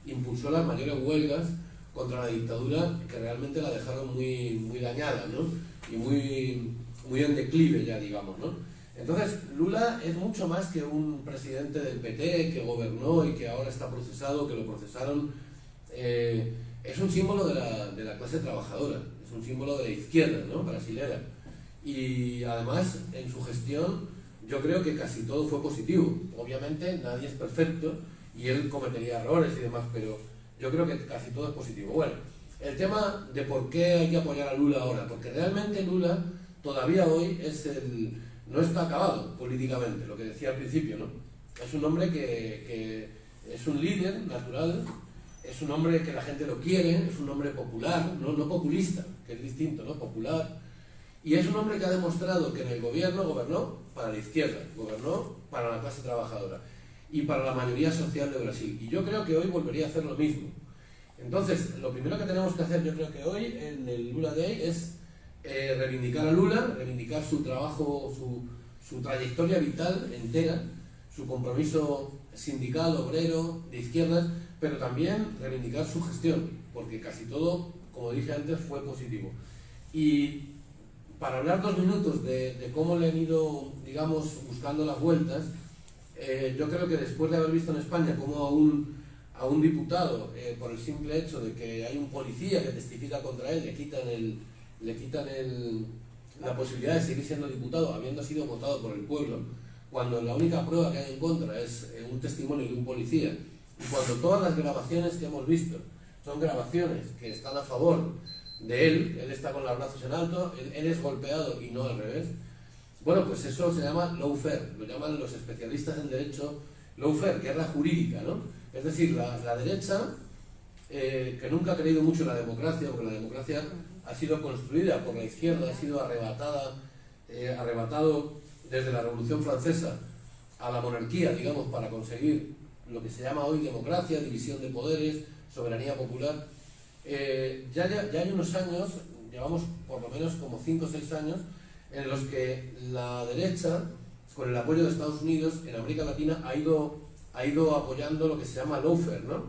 impulsó las mayores huelgas contra la dictadura, que realmente la dejaron muy, muy dañada, ¿no? Y muy en declive ya, digamos, ¿no? Entonces, Lula es mucho más que un presidente del PT que gobernó y que ahora está procesado, que lo procesaron. Es un símbolo de la clase trabajadora, es un símbolo de la izquierda, ¿no? Brasilera. Y además, en su gestión, yo creo que casi todo fue positivo. Obviamente, nadie es perfecto y él cometería errores y demás, pero yo creo que casi todo es positivo. Bueno, el tema de por qué hay que apoyar a Lula ahora, porque realmente Lula todavía hoy no está acabado políticamente, lo que decía al principio, ¿no? Es un hombre que es un líder natural, es un hombre que la gente lo quiere, es un hombre popular, no populista, que es distinto, ¿no? Popular. Y es un hombre que ha demostrado que en el gobierno gobernó para la izquierda, gobernó para la clase trabajadora y para la mayoría social de Brasil. Y yo creo que hoy volvería a hacer lo mismo. Entonces, lo primero que tenemos que hacer, yo creo que hoy, en el Lula Day, es reivindicar a Lula, reivindicar su trabajo, su trayectoria vital entera, su compromiso sindical, obrero, de izquierdas, pero también reivindicar su gestión, porque casi todo, como dije antes, fue positivo. Y para hablar 2 minutos de cómo le han ido, digamos, buscando las vueltas, yo creo que después de haber visto en España cómo a un diputado, por el simple hecho de que hay un policía que testifica contra él, le quitan la posibilidad de seguir siendo diputado, habiendo sido votado por el pueblo, cuando la única prueba que hay en contra es un testimonio de un policía, y cuando todas las grabaciones que hemos visto son grabaciones que están a favor de él está con los brazos en alto, él es golpeado y no al revés, bueno, pues eso se llama lawfare, lo llaman los especialistas en derecho lawfare, guerra jurídica, ¿no? Es decir, la derecha, que nunca ha creído mucho en la democracia, porque la democracia ha sido construida por la izquierda, ha sido arrebatado desde la Revolución Francesa a la monarquía, digamos, para conseguir lo que se llama hoy democracia, división de poderes, soberanía popular. Ya hay unos años, llevamos por lo menos como 5 o 6 años, en los que la derecha con el apoyo de Estados Unidos, en América Latina ha ido apoyando lo que se llama lawfare, ¿no?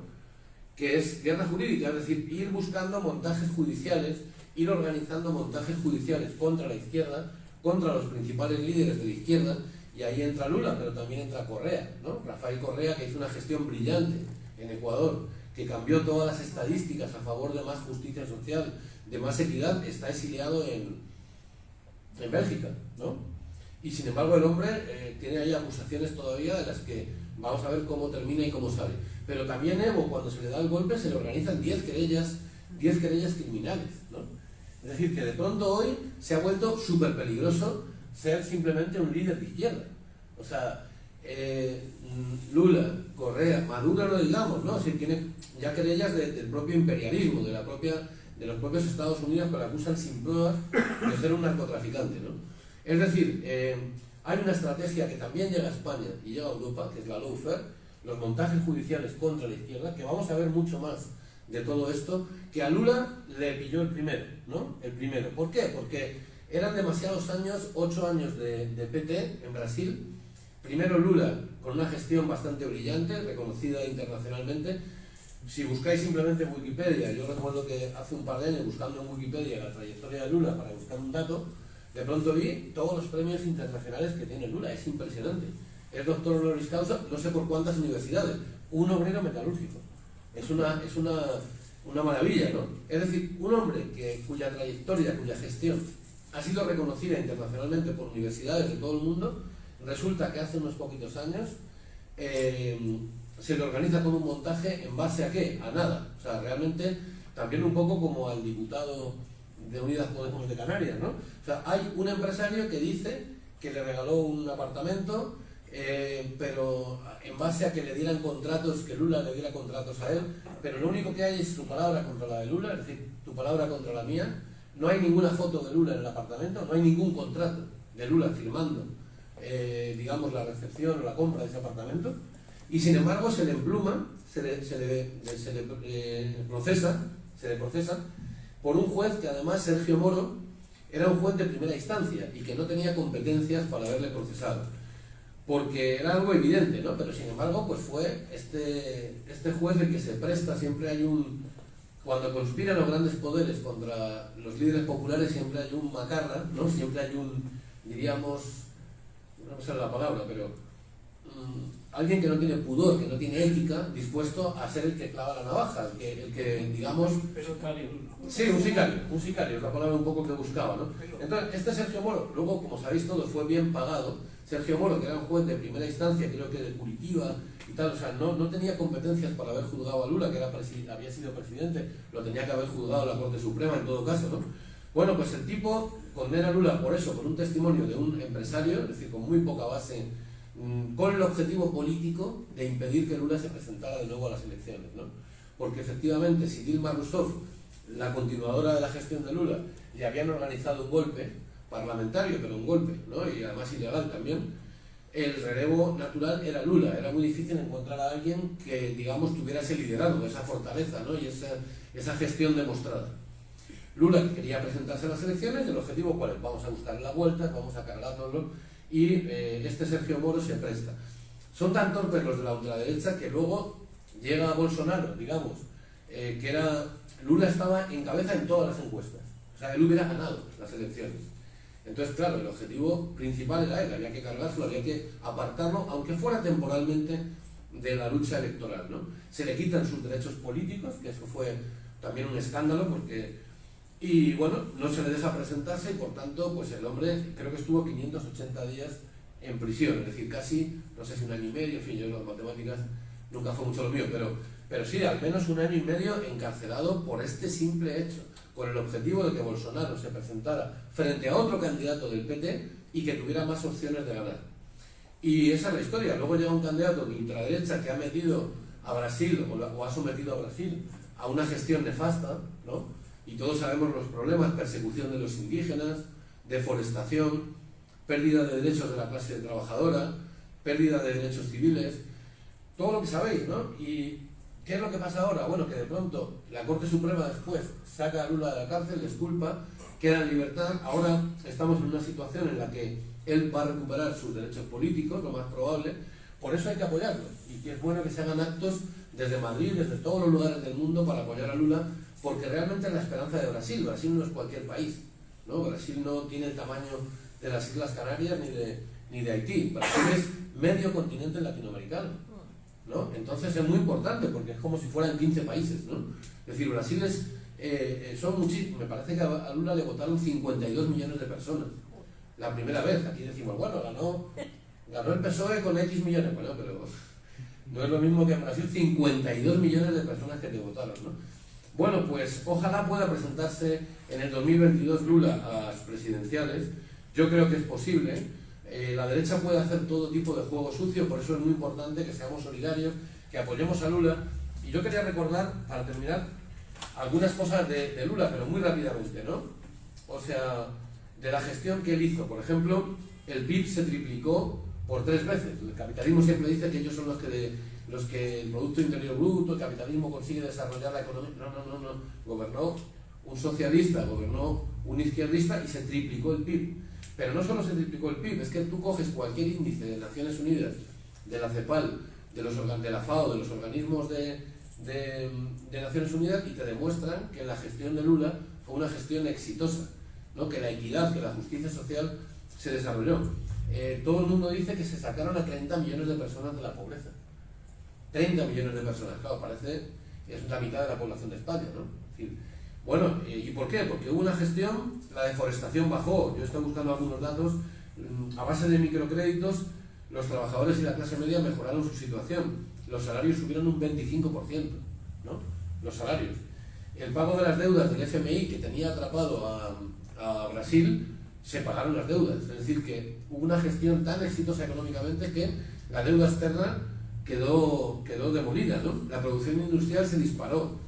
Que es guerra jurídica, es decir, ir buscando montajes judiciales, ir organizando montajes judiciales contra la izquierda, contra los principales líderes de la izquierda, y ahí entra Lula, pero también entra Correa, ¿no? Rafael Correa, que hizo una gestión brillante en Ecuador, que cambió todas las estadísticas a favor de más justicia social, de más equidad, está exiliado en Bélgica, ¿no? Y sin embargo el hombre tiene ahí acusaciones todavía de las que vamos a ver cómo termina y cómo sale. Pero también Evo, cuando se le da el golpe, se le organizan 10 querellas criminales, ¿no? Es decir, que de pronto hoy se ha vuelto súper peligroso ser simplemente un líder de izquierda. O sea, Lula, Correa, Maduro no digamos, ¿no? O sea, tiene ya querellas del propio imperialismo, de los propios Estados Unidos, que lo acusan sin pruebas de ser un narcotraficante, ¿no? Es decir, hay una estrategia que también llega a España y llega a Europa, que es la lawfare, los montajes judiciales contra la izquierda, que vamos a ver mucho más de todo esto, que a Lula le pilló el primero, ¿no? El primero. ¿Por qué? Porque eran demasiados años, 8 años de PT en Brasil. Primero Lula, con una gestión bastante brillante, reconocida internacionalmente. Si buscáis simplemente en Wikipedia, yo recuerdo que hace un par de años, buscando en Wikipedia la trayectoria de Lula para buscar un dato, de pronto vi todos los premios internacionales que tiene Lula, es impresionante. Es doctor honoris causa, no sé por cuántas universidades, un obrero metalúrgico. Es una maravilla, ¿no? Es decir, un hombre cuya trayectoria, cuya gestión ha sido reconocida internacionalmente por universidades de todo el mundo, resulta que hace unos poquitos años se le organiza todo un montaje en base a ¿qué? A nada. O sea, realmente también un poco como al diputado de Unidas Podemos de Canarias, ¿no? O sea, hay un empresario que dice que le regaló un apartamento, pero en base a que le dieran contratos, que Lula le diera contratos a él, pero lo único que hay es su palabra contra la de Lula, es decir, tu palabra contra la mía. No hay ninguna foto de Lula en el apartamento, no hay ningún contrato de Lula firmando, digamos, la recepción o la compra de ese apartamento, y sin embargo se le empluma, se le procesa por un juez que además, Sergio Moro, era un juez de primera instancia y que no tenía competencias para haberle procesado, porque era algo evidente, ¿no? Pero sin embargo, pues fue este juez el que se presta. Siempre hay cuando conspiran los grandes poderes contra los líderes populares, siempre hay un macarra, ¿no? Siempre hay diríamos, no sé la palabra, pero alguien que no tiene pudor, que no tiene ética, dispuesto a ser el que clava la navaja, el que digamos... Sí, un sicario, es la palabra un poco que buscaba, ¿no? Entonces, este Sergio Moro, luego, como sabéis todos, fue bien pagado. Sergio Moro, que era un juez de primera instancia, creo que de Curitiba y tal, o sea, no tenía competencias para haber juzgado a Lula, que había sido presidente, lo tenía que haber juzgado la Corte Suprema en todo caso, ¿no? Bueno, pues el tipo condena a Lula por eso, por un testimonio de un empresario, es decir, con muy poca base, con el objetivo político de impedir que Lula se presentara de nuevo a las elecciones, ¿no? Porque efectivamente, si Dilma Rousseff, la continuadora de la gestión de Lula, le habían organizado un golpe parlamentario, pero un golpe, ¿no? Y además ilegal también, el relevo natural era Lula. Era muy difícil encontrar a alguien que, digamos, tuviera ese liderazgo, esa fortaleza, ¿no? Y esa gestión demostrada. Lula quería presentarse a las elecciones, el objetivo cuál es: vamos a buscar la vuelta, vamos a cargárnoslo, y este Sergio Moro se presta. Son tan torpes los de la ultraderecha que luego llega Bolsonaro, digamos, Lula estaba en cabeza en todas las encuestas, o sea, él hubiera ganado las elecciones. Entonces, claro, el objetivo principal era él, había que cargárselo, había que apartarlo, aunque fuera temporalmente, de la lucha electoral, ¿no? Se le quitan sus derechos políticos, que eso fue también un escándalo, y bueno, no se le deja presentarse, y por tanto, pues el hombre creo que estuvo 580 días en prisión, es decir, casi, no sé si 1 año y medio, en fin, yo las matemáticas nunca fue mucho lo mío, pero sí, al menos 1 año y medio encarcelado por este simple hecho, con el objetivo de que Bolsonaro se presentara frente a otro candidato del PT y que tuviera más opciones de ganar. Y esa es la historia. Luego llega un candidato de ultraderecha que ha metido a Brasil, o ha sometido a Brasil a una gestión nefasta, ¿no? Y todos sabemos los problemas: persecución de los indígenas, deforestación, pérdida de derechos de la clase trabajadora, pérdida de derechos civiles, todo lo que sabéis, ¿no? Y ¿qué es lo que pasa ahora? Bueno, que de pronto la Corte Suprema después saca a Lula de la cárcel, le exculpa, queda en libertad. Ahora estamos en una situación en la que él va a recuperar sus derechos políticos, lo más probable. Por eso hay que apoyarlo, y es bueno que se hagan actos desde Madrid, desde todos los lugares del mundo para apoyar a Lula, porque realmente es la esperanza de Brasil. Brasil no es cualquier país, ¿no? Brasil no tiene el tamaño de las Islas Canarias ni de Haití. Brasil es medio continente latinoamericano, ¿no? Entonces es muy importante porque es como si fueran 15 países, ¿no? Es decir, Brasil son muchísimos. Me parece que a Lula le votaron 52 millones de personas la primera vez. Aquí decimos, bueno, ganó el PSOE con X millones, bueno, pero no es lo mismo que en Brasil 52 millones de personas que te votaron, ¿no? Bueno, pues ojalá pueda presentarse en el 2022 Lula a las presidenciales. Yo creo que es posible. La derecha puede hacer todo tipo de juego sucio, por eso es muy importante que seamos solidarios, que apoyemos a Lula. Y yo quería recordar, para terminar, algunas cosas de Lula, pero muy rápidamente, ¿no? O sea, de la gestión que él hizo. Por ejemplo, el PIB se triplicó por 3 veces. El capitalismo siempre dice que ellos son los que el Producto Interior Bruto, el capitalismo consigue desarrollar la economía. No. Gobernó un socialista, gobernó un izquierdista y se triplicó el PIB. Pero no solo se triplicó el PIB, es que tú coges cualquier índice de Naciones Unidas, de la CEPAL, de la FAO, de los organismos de Naciones Unidas, y te demuestran que la gestión de Lula fue una gestión exitosa, ¿no? Que la equidad, que la justicia social se desarrolló. Todo el mundo dice que se sacaron a 30 millones de personas de la pobreza. 30 millones de personas, claro, parece que es la mitad de la población de España, ¿no? Es decir, bueno, ¿y por qué? Porque hubo una gestión, la deforestación bajó. Yo estoy buscando algunos datos. A base de microcréditos, los trabajadores y la clase media mejoraron su situación. Los salarios subieron un 25%, ¿no? Los salarios. El pago de las deudas del FMI, que tenía atrapado a Brasil, se pagaron las deudas. Es decir, que hubo una gestión tan exitosa económicamente que la deuda externa quedó demolida, ¿no? La producción industrial se disparó.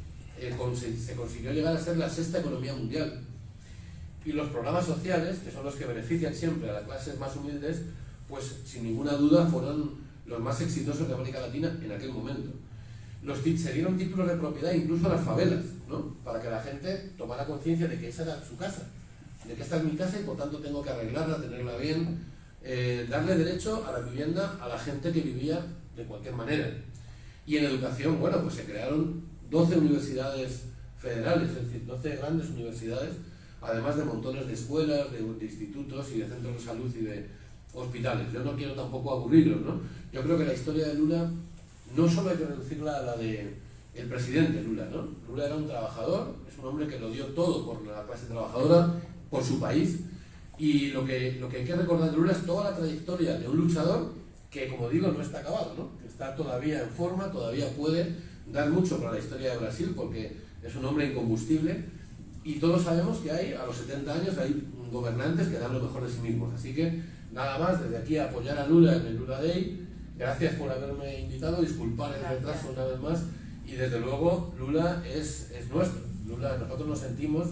Se consiguió llegar a ser la 6ª economía mundial. Y los programas sociales, que son los que benefician siempre a las clases más humildes, pues sin ninguna duda fueron los más exitosos de América Latina en aquel momento. Se dieron títulos de propiedad incluso a las favelas, ¿no? Para que la gente tomara conciencia de que esa era su casa, de que esta es mi casa y por tanto tengo que arreglarla, tenerla bien, darle derecho a la vivienda a la gente que vivía de cualquier manera. Y en educación, bueno, pues se crearon 12 universidades federales, es decir, 12 grandes universidades, además de montones de escuelas, de institutos y de centros de salud y de hospitales. Yo no quiero tampoco aburrirlos, ¿no? Yo creo que la historia de Lula no solo hay que reducirla a la de el presidente Lula, ¿no? Lula era un trabajador, es un hombre que lo dio todo por la clase trabajadora, por su país, y lo que hay que recordar de Lula es toda la trayectoria de un luchador que, como digo, no está acabado, ¿no? Que está todavía en forma, todavía puede dar mucho para la historia de Brasil porque es un hombre incombustible, y todos sabemos que a los 70 años hay gobernantes que dan lo mejor de sí mismos. Así que nada más, desde aquí a apoyar a Lula en el Lula Day. Gracias por haberme invitado, disculpar el retraso una vez más, y desde luego Lula es nuestro. Lula, nosotros nos sentimos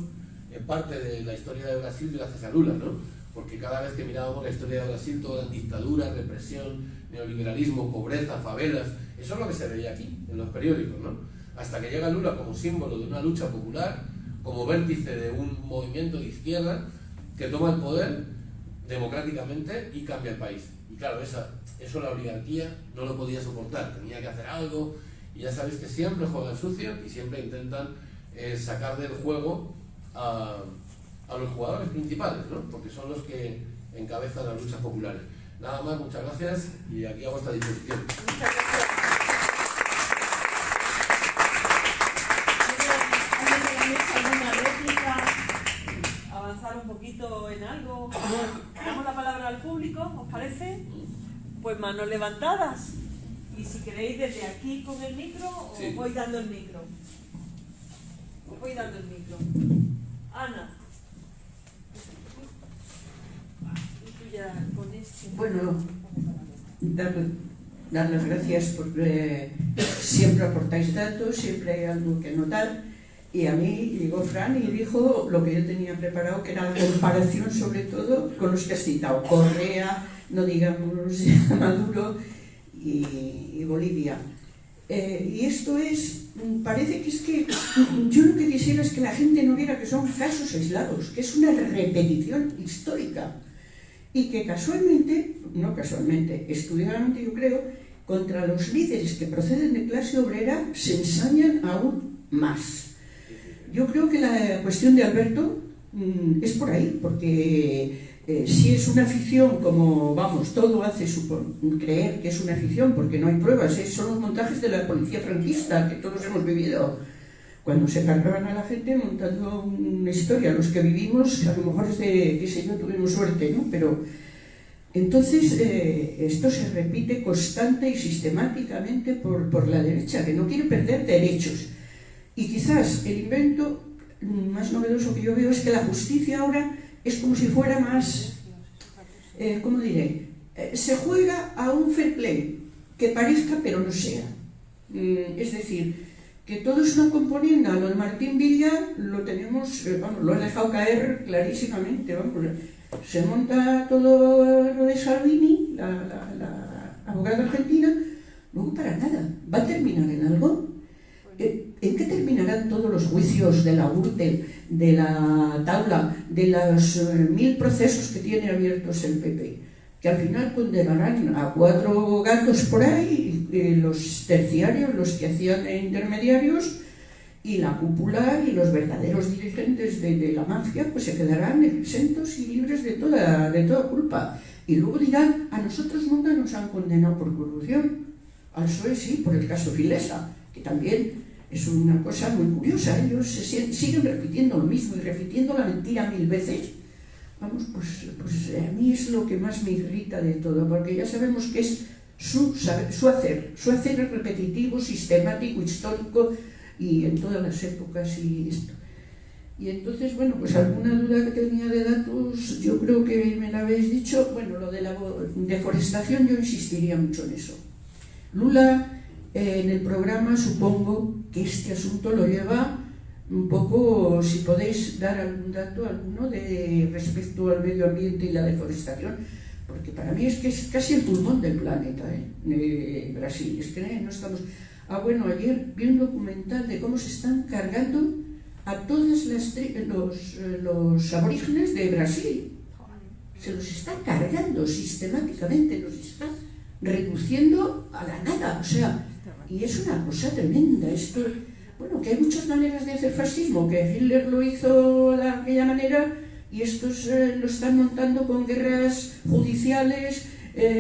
parte de la historia de Brasil gracias a Lula, ¿no? Porque cada vez que mirábamos la historia de Brasil, todo era dictadura, represión, neoliberalismo, pobreza, favelas. Eso es lo que se veía aquí, en los periódicos, ¿no? Hasta que llega Lula como símbolo de una lucha popular, como vértice de un movimiento de izquierda que toma el poder democráticamente y cambia el país. Y claro, eso la oligarquía no lo podía soportar, tenía que hacer algo, y ya sabéis que siempre juegan sucio y siempre intentan sacar del juego a los jugadores principales, ¿no? Porque son los que encabezan las luchas populares. Nada más, muchas gracias, y aquí a vuestra disposición. Muchas gracias. ¿Alguna réplica? ¿Avanzar un poquito en algo? ¿Damos la palabra al público? ¿Os parece? Pues manos levantadas. Y si queréis desde aquí con el micro, os Sí. voy dando el micro. Os voy dando el micro. Ana. Y tú ya con este. Bueno, dar las gracias porque siempre aportáis datos, siempre hay algo que notar. Y a mí llegó Fran y dijo lo que yo tenía preparado, que era la comparación sobre todo con los que has citado, Correa, no digamos Maduro y Bolivia. Y esto parece que es que yo lo que quisiera es que la gente no viera que son casos aislados, que es una repetición histórica. y que casualmente, no casualmente, estudiadamente yo creo, contra los líderes que proceden de clase obrera se ensañan aún más. Yo creo que la cuestión de Alberto es por ahí, porque si es una ficción, como vamos, todo hace creer que es una ficción, porque no hay pruebas, son los montajes de la policía franquista que todos hemos vivido, cuando se cargaban a la gente montando una historia. Los que vivimos, a lo mejor es de, qué sé yo, tuvimos suerte, ¿no? Pero entonces esto se repite constante y sistemáticamente por la derecha, que no quiere perder derechos. Y quizás el invento más novedoso que yo veo es que la justicia ahora es como si fuera más, ¿cómo diré? Se juega a un fair play, que parezca pero no sea. Es decir, que todo es una componenda. Lo de Martín Villa lo tenemos, vamos, lo he dejado caer clarísimamente, vamos. Se monta todo lo de Salvini, la abogada argentina, luego para nada. ¿Va a terminar en algo? ¿En qué terminarán todos los juicios de la Gürtel, de la Taula, de los 1000 procesos que tiene abiertos el PP? Que al final condenarán a 4 gatos por ahí, los terciarios, los que hacían de intermediarios, y la cúpula y los verdaderos dirigentes de la mafia pues se quedarán exentos y libres de toda culpa. Y luego dirán, a nosotros nunca nos han condenado por corrupción. Al PSOE sí, por el caso Filesa, que también es una cosa muy curiosa. Ellos siguen repitiendo lo mismo y repitiendo la mentira 1000 veces. Vamos, pues a mí es lo que más me irrita de todo, porque ya sabemos que es su hacer. Su hacer es repetitivo, sistemático, histórico, y en todas las épocas y esto. Y entonces, bueno, pues alguna duda que tenía de datos, yo creo que me la habéis dicho. Bueno, lo de la deforestación, yo insistiría mucho en eso. Lula, en el programa, supongo que este asunto lo lleva un poco, si podéis dar algún dato, alguno, respecto al medio ambiente y la deforestación, porque para mí es que es casi el pulmón del planeta, Brasil. Es que no estamos... bueno, ayer vi un documental de cómo se están cargando a todos los aborígenes de Brasil. Se los están cargando sistemáticamente, los están reduciendo a la nada, o sea, y es una cosa tremenda. Esto, bueno, que hay muchas maneras de hacer fascismo, que Hitler lo hizo de aquella manera, y estos lo están montando con guerras judiciales,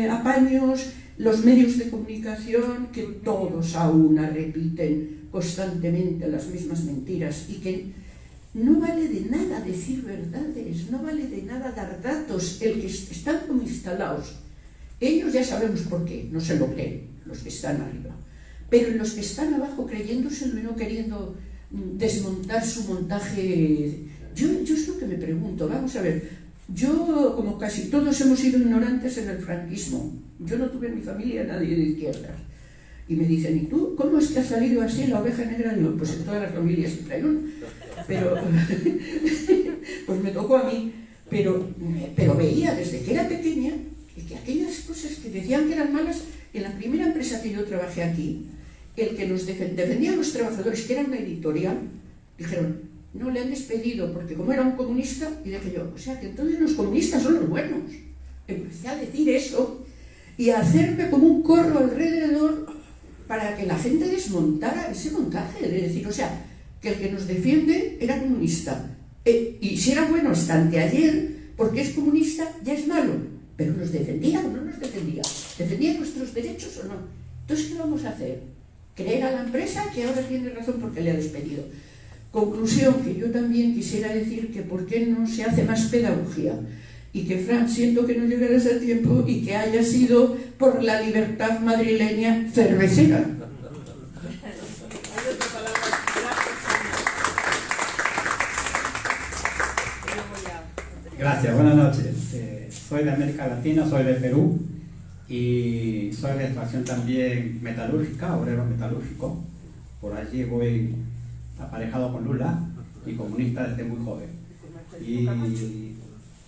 apaños, los medios de comunicación, que todos a una repiten constantemente las mismas mentiras, y que no vale de nada decir verdades, no vale de nada dar datos. El que están como instalados, ellos ya sabemos por qué, no se lo creen, los que están arriba, pero los que están abajo creyéndoselo y no queriendo desmontar su montaje. Yo es lo que me pregunto. Vamos a ver, yo, como casi todos hemos sido ignorantes en el franquismo, yo no tuve en mi familia nadie de izquierdas, y me dicen, ¿y tú cómo es que has salido así la oveja negra? Digo, pues en todas las familias siempre hay uno, pero pues me tocó a mí, pero veía desde que era pequeña que aquellas cosas que decían que eran malas. En la primera empresa que yo trabajé aquí, el que nos defendía a los trabajadores, que era una editorial, dijeron, no, le han despedido porque como era un comunista. Y dije yo, o sea que entonces los comunistas son los buenos. Empecé a decir eso y a hacerme como un corro alrededor para que la gente desmontara ese montaje, de decir, o sea, que el que nos defiende era comunista, y si era bueno hasta anteayer, porque es comunista ya es malo, pero ¿nos defendía o no nos defendía? ¿Defendía nuestros derechos o no? Entonces, ¿qué vamos a hacer? ¿Creer a la empresa que ahora tiene razón porque le ha despedido? Conclusión, que yo también quisiera decir que por qué no se hace más pedagogía, y que, Fran, siento que no llegarás a tiempo y que haya sido por la libertad madrileña cervecera. Gracias, buenas noches. Soy de América Latina, soy de Perú y soy de extracción también metalúrgica, obrero metalúrgico. Por allí voy aparejado con Lula y comunista desde muy joven. Y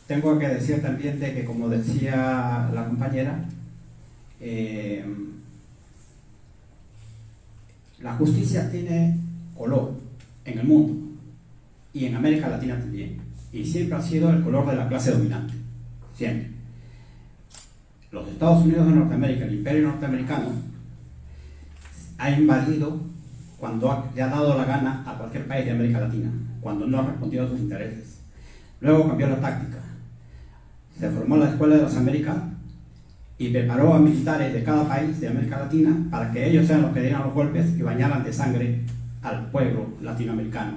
tengo que decir también de que, como decía la compañera, la justicia tiene color en el mundo y en América Latina también, y siempre ha sido el color de la clase dominante, siempre. Los Estados Unidos de Norteamérica, el imperio norteamericano, ha invadido cuando le ha dado la gana a cualquier país de América Latina, cuando no ha respondido a sus intereses. Luego cambió la táctica. Se formó la Escuela de las Américas y preparó a militares de cada país de América Latina para que ellos sean los que dieran los golpes y bañaran de sangre al pueblo latinoamericano.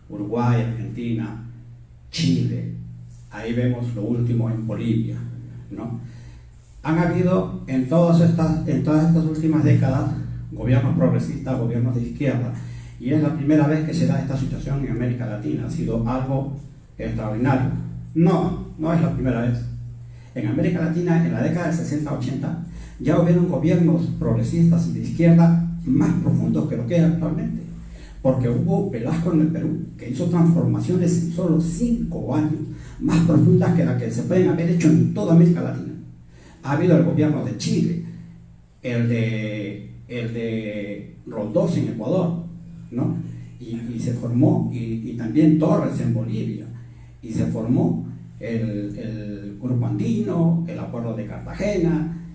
Uruguay, Argentina, Chile, ahí vemos lo último en Bolivia, ¿no? Han habido en todas estas últimas décadas gobiernos progresistas, gobiernos de izquierda, y es la primera vez que se da esta situación en América Latina. Ha sido algo extraordinario. No es la primera vez. En América Latina, en la década del 60-80, ya hubieron gobiernos progresistas y de izquierda más profundos que lo que hay actualmente. Porque hubo Velasco en el Perú, que hizo transformaciones en solo 5 años, más profundas que las que se pueden haber hecho en toda América Latina. Ha habido el gobierno de Chile, el de Roldós en Ecuador, ¿no? Y se formó, y también Torres en Bolivia, y se formó el Grupo Andino, el Acuerdo de Cartagena.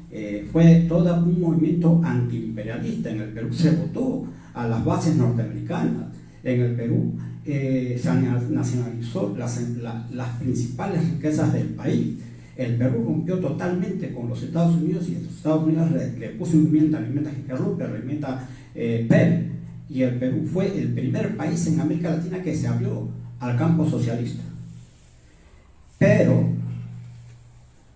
Fue todo un movimiento antiimperialista. En el Perú se votó a las bases norteamericanas. En el Perú se nacionalizó las principales riquezas del país. El Perú rompió totalmente con los Estados Unidos, y los Estados Unidos le puso un pimienta, le pimienta Jicarrupe, le pimienta Pérez, y el Perú fue el primer país en América Latina que se abrió al campo socialista. Pero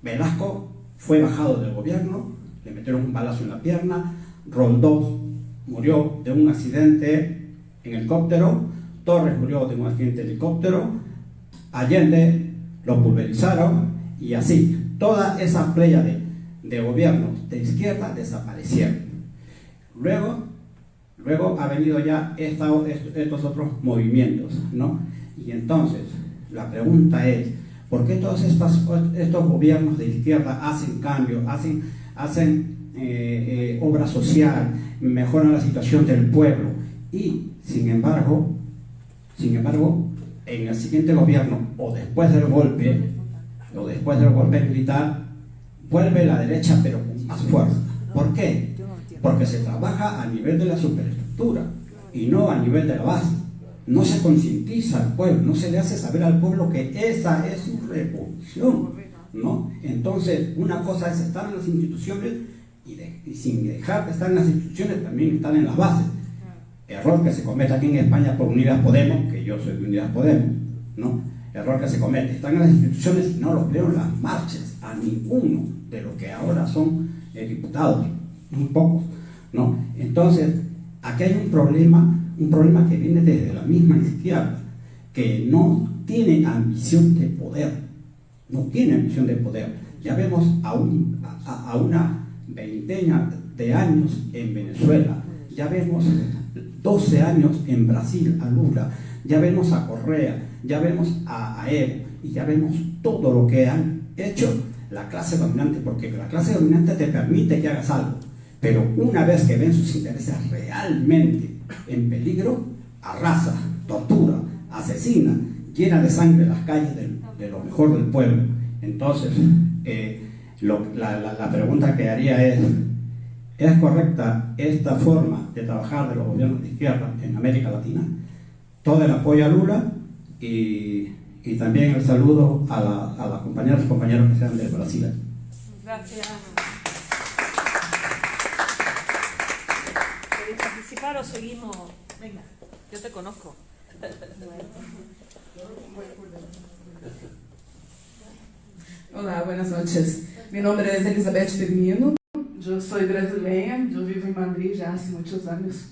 Velasco fue bajado del gobierno, le metieron un balazo en la pierna, Roldós murió de un accidente en helicóptero, Torres murió de un accidente de helicóptero, Allende lo pulverizaron, y así toda esa playa de gobiernos de izquierda desaparecieron. Luego ha venido ya estos otros movimientos, ¿no? Y entonces la pregunta es, ¿por qué todos estos gobiernos de izquierda hacen cambios, hacen obra social, mejoran la situación del pueblo, y sin embargo, en el siguiente gobierno o después del golpe militar, vuelve la derecha pero con más fuerza? ¿Por qué? Porque se trabaja a nivel de la superestructura y no a nivel de la base. No se concientiza al pueblo, no se le hace saber al pueblo que esa es su revolución, ¿no? Entonces, una cosa es estar en las instituciones y sin dejar de estar en las instituciones también estar en las bases. Error que se comete aquí en España por Unidas Podemos, que yo soy de Unidas Podemos, ¿no? Error que se comete. Están en las instituciones y no los veo en las marchas, a ninguno de los que ahora son diputados, muy pocos, ¿no? Entonces, aquí hay un problema que viene desde la misma izquierda, que no tiene ambición de poder, Ya vemos a una veintena de años en Venezuela, ya vemos 12 años en Brasil a Lula, ya vemos a Correa, ya vemos a Evo, y ya vemos todo lo que han hecho la clase dominante, porque la clase dominante te permite que hagas algo, pero una vez que ven sus intereses realmente en peligro, arrasa, tortura, asesina, llena de sangre las calles de lo mejor del pueblo. Entonces, la pregunta que haría ¿es correcta esta forma de trabajar de los gobiernos de izquierda en América Latina? Todo el apoyo a Lula, y también el saludo a las compañeras y compañeros que sean de Brasil. Gracias. ¿Queréis participar o seguimos? Venga, yo te conozco. Olá, buenas noches. Mi nombre es Elizabeth Firmino. Eu sou brasileira, eu vivo em Madrid já há muitos anos.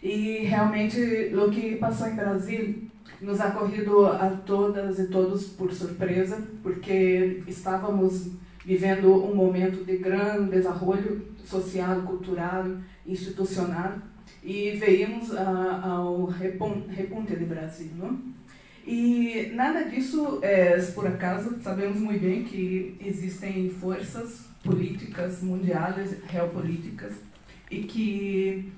E realmente o que passou em Brasil nos ha corrido a todas e todos por surpresa, porque estávamos vivendo um momento de grande desenvolvimento social, cultural, institucional, e veíamos ao repunte do Brasil, não? E nada disso é por acaso. Sabemos muito bem que existem forças políticas mundiais, geopolíticas, e que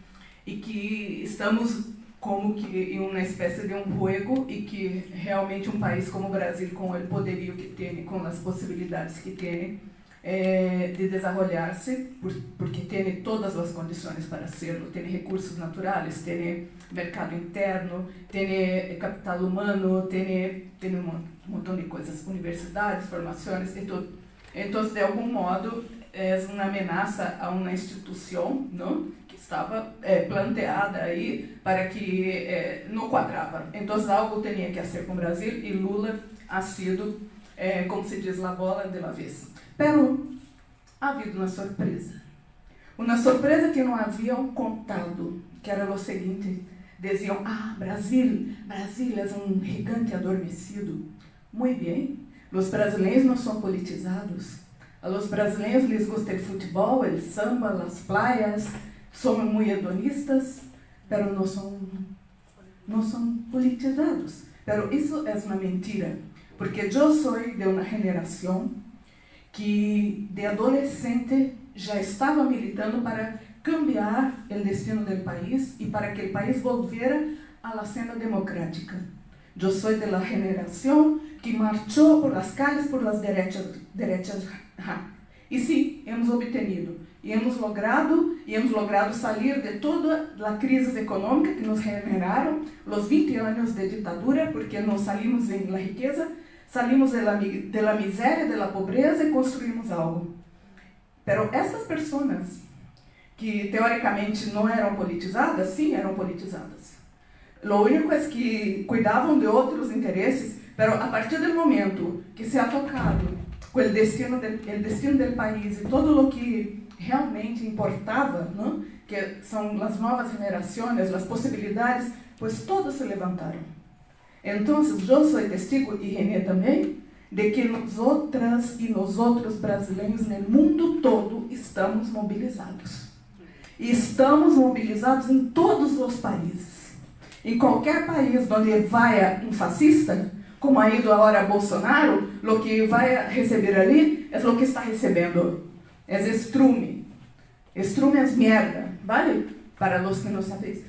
estamos como que em uma espécie de jogo, e que realmente um país como o Brasil, com o poderio que tem, com as possibilidades que tem, de desarrollarse, porque tiene todas las condiciones para hacerlo. Tiene recursos naturales, tiene mercado interno, tiene capital humano, tiene un montón de cosas, universidades, formaciones, de todo. Entonces, de algún modo, es una amenaza a una institución, ¿no?, que estaba planteada ahí para que no cuadraba. Entonces, algo tenía que hacer con Brasil y Lula ha sido, como se diz, la bola de la vez. Pero ha habido uma surpresa que não haviam contado, que era o seguinte: diziam, Brasil é um gigante adormecido. Muito bem, os brasileiros não são politizados. A los brasileiros les gusta o futebol, o samba, as praias, somos muito hedonistas, mas não são politizados. Mas isso é uma mentira, porque eu sou de uma geração que de adolescente já estava militando para cambiar o destino do país e para que o país volviera a la senda democrática. Eu sou de la geração que marchou por las calles por las derechas. E sim, hemos obtenido e hemos logrado sair de toda a crise econômica que nos generaram os 20 anos de ditadura, porque não salimos em la riqueza, salimos de la miséria, de la pobreza e construímos algo. Pero essas pessoas que teoricamente não eram politizadas, sim, eram politizadas. Lo único é que cuidavam de outros interesses, pero a partir do momento que se ha tocado com o destino do país e todo o que realmente importava, ¿no?, que são as novas gerações, as possibilidades, pues todos se levantaram. Então, eu sou testigo, e René também, de que nós outros brasileiros no mundo todo estamos mobilizados. E estamos mobilizados em todos os países. Em qualquer país onde vai um fascista, como ha ido agora Bolsonaro, o que vai receber ali é o que está recebendo. É estrume. Estrume é mierda, ¿vale? Para os que não sabem.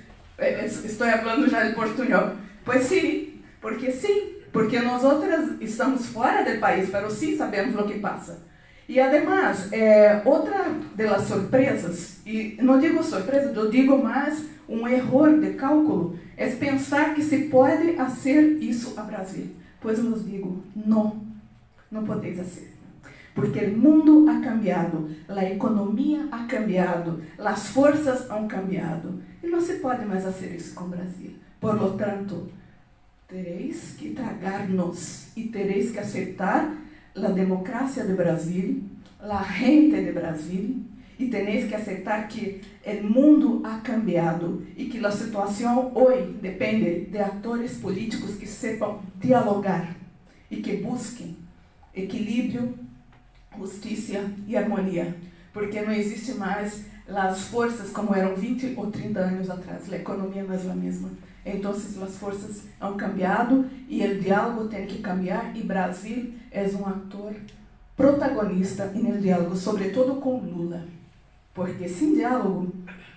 Estou falando já em portunhol. Pois sim. Porque nós estamos fora do país, mas sim sabemos o que passa. E, además, outra das surpresas, e não digo surpresa, eu digo mais um erro de cálculo, é pensar que se pode fazer isso a Brasil. Pois eu nos digo, não podeis fazer. Porque o mundo ha cambiado, a economia ha cambiado, as forças han cambiado. E não se pode mais fazer isso com o Brasil. Por lo tanto, tereis que tragar-nos e tereis que aceitar a democracia de Brasil, a gente de Brasil, e tenéis que aceitar que o mundo ha cambiado e que a situação hoje depende de atores políticos que sepam dialogar e que busquem equilíbrio, justiça e harmonia, porque não existe mais as forças como eram 20 ou 30 anos atrás, a economia não é a mesma. Então, as forças han cambiado e o diálogo tem que cambiar, e Brasil é um ator protagonista no diálogo, sobretudo com Lula, porque sem diálogo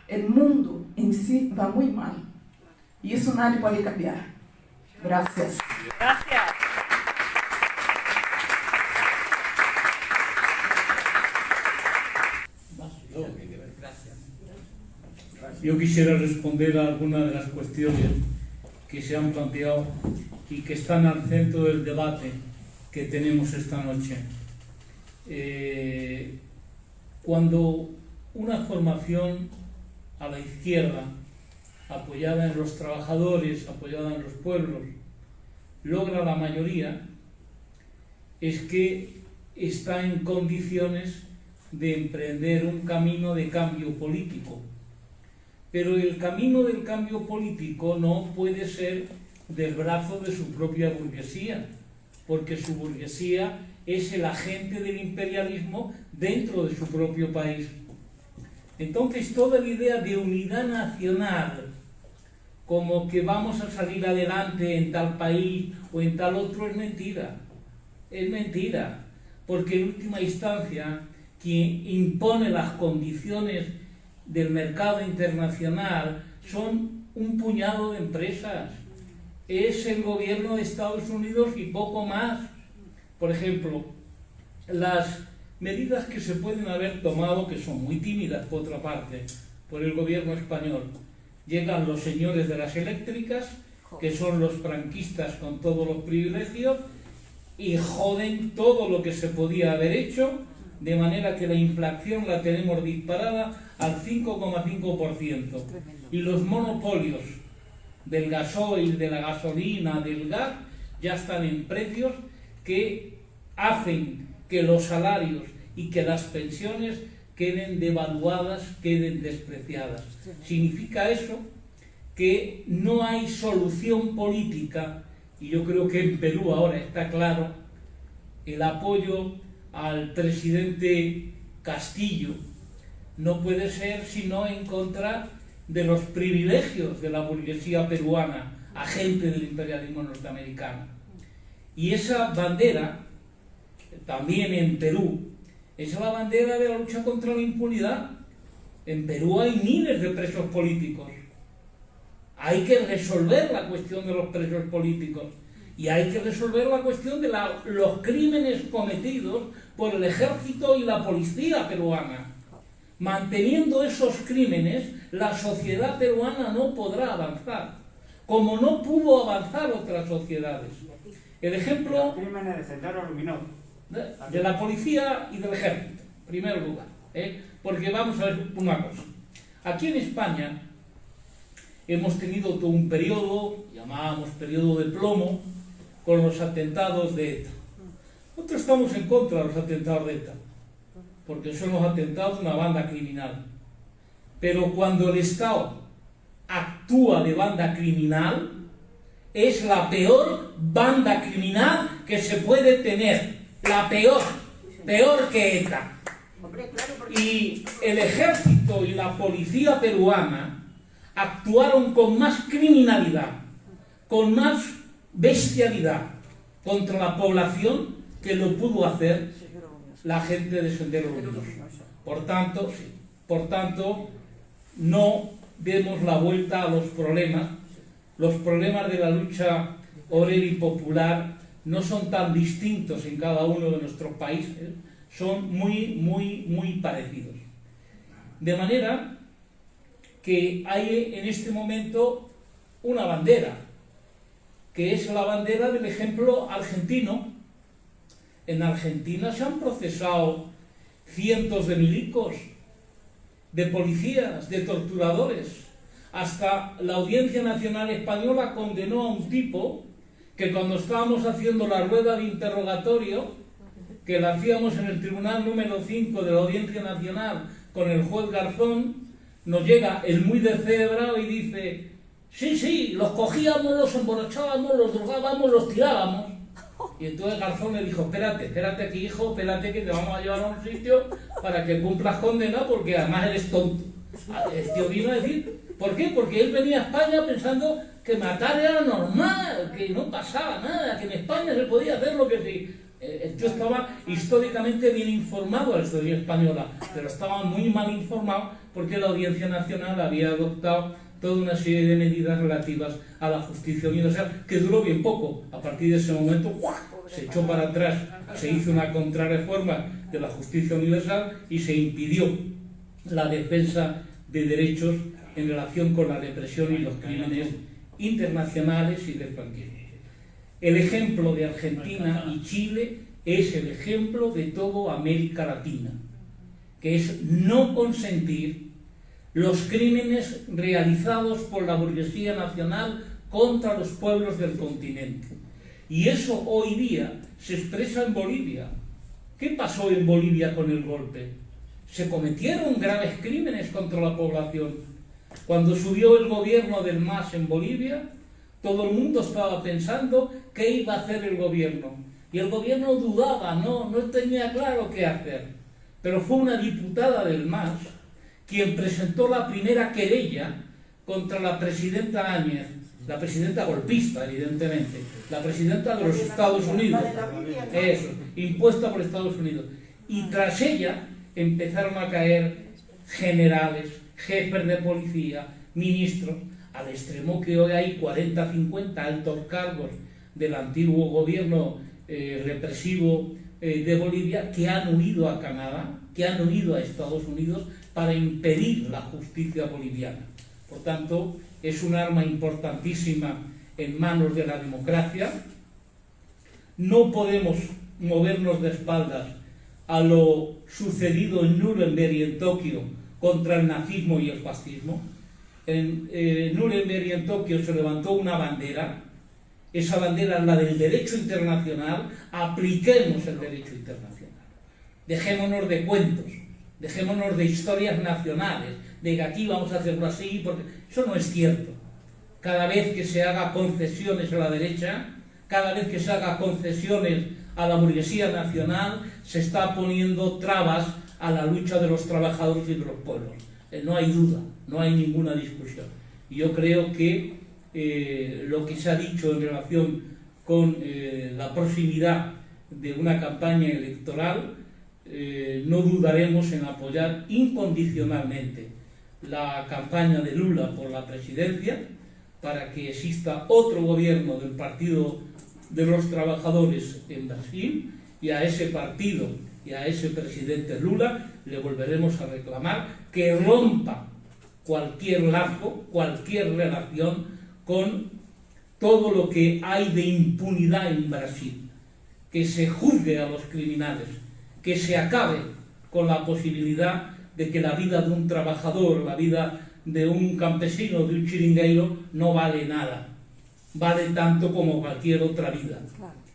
o mundo em si vai muito mal, e isso nadie pode cambiar. Gracias. Yo quisiera responder a algunas de las cuestiones que se han planteado y que están al centro del debate que tenemos esta noche. Cuando una formación a la izquierda, apoyada en los trabajadores, apoyada en los pueblos, logra la mayoría, es que está en condiciones de emprender un camino de cambio político. Pero el camino del cambio político no puede ser del brazo de su propia burguesía, porque su burguesía es el agente del imperialismo dentro de su propio país. Entonces, toda la idea de unidad nacional, como que vamos a salir adelante en tal país o en tal otro, es mentira. Es mentira, porque en última instancia, quien impone las condiciones del mercado internacional son un puñado de empresas. Es el gobierno de Estados Unidos y poco más. Por ejemplo, las medidas que se pueden haber tomado, que son muy tímidas por otra parte, por el gobierno español. Llegan los señores de las eléctricas, que son los franquistas con todos los privilegios, y joden todo lo que se podía haber hecho, de manera que la inflación la tenemos disparada al 5,5%. Y los monopolios del gasoil, de la gasolina, del gas, ya están en precios que hacen que los salarios y que las pensiones queden devaluadas, queden despreciadas. Significa eso que no hay solución política, y yo creo que en Perú ahora está claro el apoyo al presidente Castillo no puede ser sino en contra de los privilegios de la burguesía peruana, agente del imperialismo norteamericano. Y esa bandera, también en Perú, es la bandera de la lucha contra la impunidad. En Perú hay miles de presos políticos. Hay que resolver la cuestión de los presos políticos y hay que resolver la cuestión de los crímenes cometidos por el ejército y la policía peruana. Manteniendo esos crímenes, la sociedad peruana no podrá avanzar, como no pudo avanzar otras sociedades. El ejemplo crímenes de Sendero Luminoso de la policía y del ejército, en primer lugar, porque vamos a ver una cosa. Aquí en España hemos tenido todo un periodo, llamábamos periodo de plomo, con los atentados de ETA. Nosotros estamos en contra de los atentados de ETA, porque son los atentados de una banda criminal. Pero cuando el Estado actúa de banda criminal, es la peor banda criminal que se puede tener. La peor, peor que ETA. Y el ejército y la policía peruana actuaron con más criminalidad, con más bestialidad contra la población que lo pudo hacer la gente de Sendero Luminoso. Por tanto, no demos la vuelta a los problemas. Los problemas de la lucha obrera y popular no son tan distintos en cada uno de nuestros países, son muy parecidos. De manera que hay en este momento una bandera, que es la bandera del ejemplo argentino. En Argentina se han procesado cientos de milicos, de policías, de torturadores. Hasta la Audiencia Nacional Española condenó a un tipo que cuando estábamos haciendo la rueda de interrogatorio, que la hacíamos en el Tribunal número 5 de la Audiencia Nacional con el juez Garzón, nos llega el muy descerebrado y dice: sí, los cogíamos, los emborrachábamos, los drogábamos, los tirábamos. Y entonces Garzón le dijo: espérate aquí, hijo, espérate que te vamos a llevar a un sitio para que cumplas condena, porque además eres tonto. El tío vino a decir, ¿por qué? Porque él venía a España pensando que matar era normal, que no pasaba nada, que en España se podía hacer lo que sí. El tío estaba históricamente bien informado de la historia española, pero estaba muy mal informado porque la Audiencia Nacional había adoptado toda una serie de medidas relativas a la justicia universal, que duró bien poco. A partir de ese momento se echó para atrás, se hizo una contrarreforma de la justicia universal y se impidió la defensa de derechos en relación con la represión y los crímenes internacionales y del franquismo. El ejemplo de Argentina y Chile es el ejemplo de toda América Latina, que es no consentir los crímenes realizados por la burguesía nacional contra los pueblos del continente. Y eso hoy día se expresa en Bolivia. ¿Qué pasó en Bolivia con el golpe? Se cometieron graves crímenes contra la población. Cuando subió el gobierno del MAS en Bolivia, todo el mundo estaba pensando qué iba a hacer el gobierno. Y el gobierno dudaba, no tenía claro qué hacer. Pero fue una diputada del MAS quien presentó la primera querella contra la presidenta Áñez, la presidenta golpista, evidentemente, la presidenta de los Estados Unidos, eso, impuesta por Estados Unidos. Y tras ella empezaron a caer generales, jefes de policía, ministros, al extremo que hoy hay 40, 50 altos cargos del antiguo gobierno represivo de Bolivia que han huido a Canadá, que han huido a Estados Unidos para impedir la justicia boliviana. Por tanto, es un arma importantísima en manos de la democracia. No podemos movernos de espaldas a lo sucedido en Nuremberg y en Tokio contra el nazismo y el fascismo. En Nuremberg y en Tokio se levantó una bandera. Esa bandera es la del derecho internacional. Apliquemos el derecho internacional. Dejémonos de cuentos, dejémonos de historias nacionales, de que aquí vamos a hacerlo así, porque eso no es cierto. Cada vez que se haga concesiones a la derecha, cada vez que se haga concesiones a la burguesía nacional, se está poniendo trabas a la lucha de los trabajadores y de los pueblos. No hay duda, no hay ninguna discusión. Y yo creo que lo que se ha dicho en relación con la proximidad de una campaña electoral, no dudaremos en apoyar incondicionalmente la campaña de Lula por la presidencia, para que exista otro gobierno del Partido de los Trabajadores en Brasil, y a ese partido y a ese presidente Lula le volveremos a reclamar que rompa cualquier lazo, cualquier relación con todo lo que hay de impunidad en Brasil, que se juzgue a los criminales, que se acabe con la posibilidad de que la vida de un trabajador, la vida de un campesino, de un chiringueiro, no vale nada. Vale tanto como cualquier otra vida.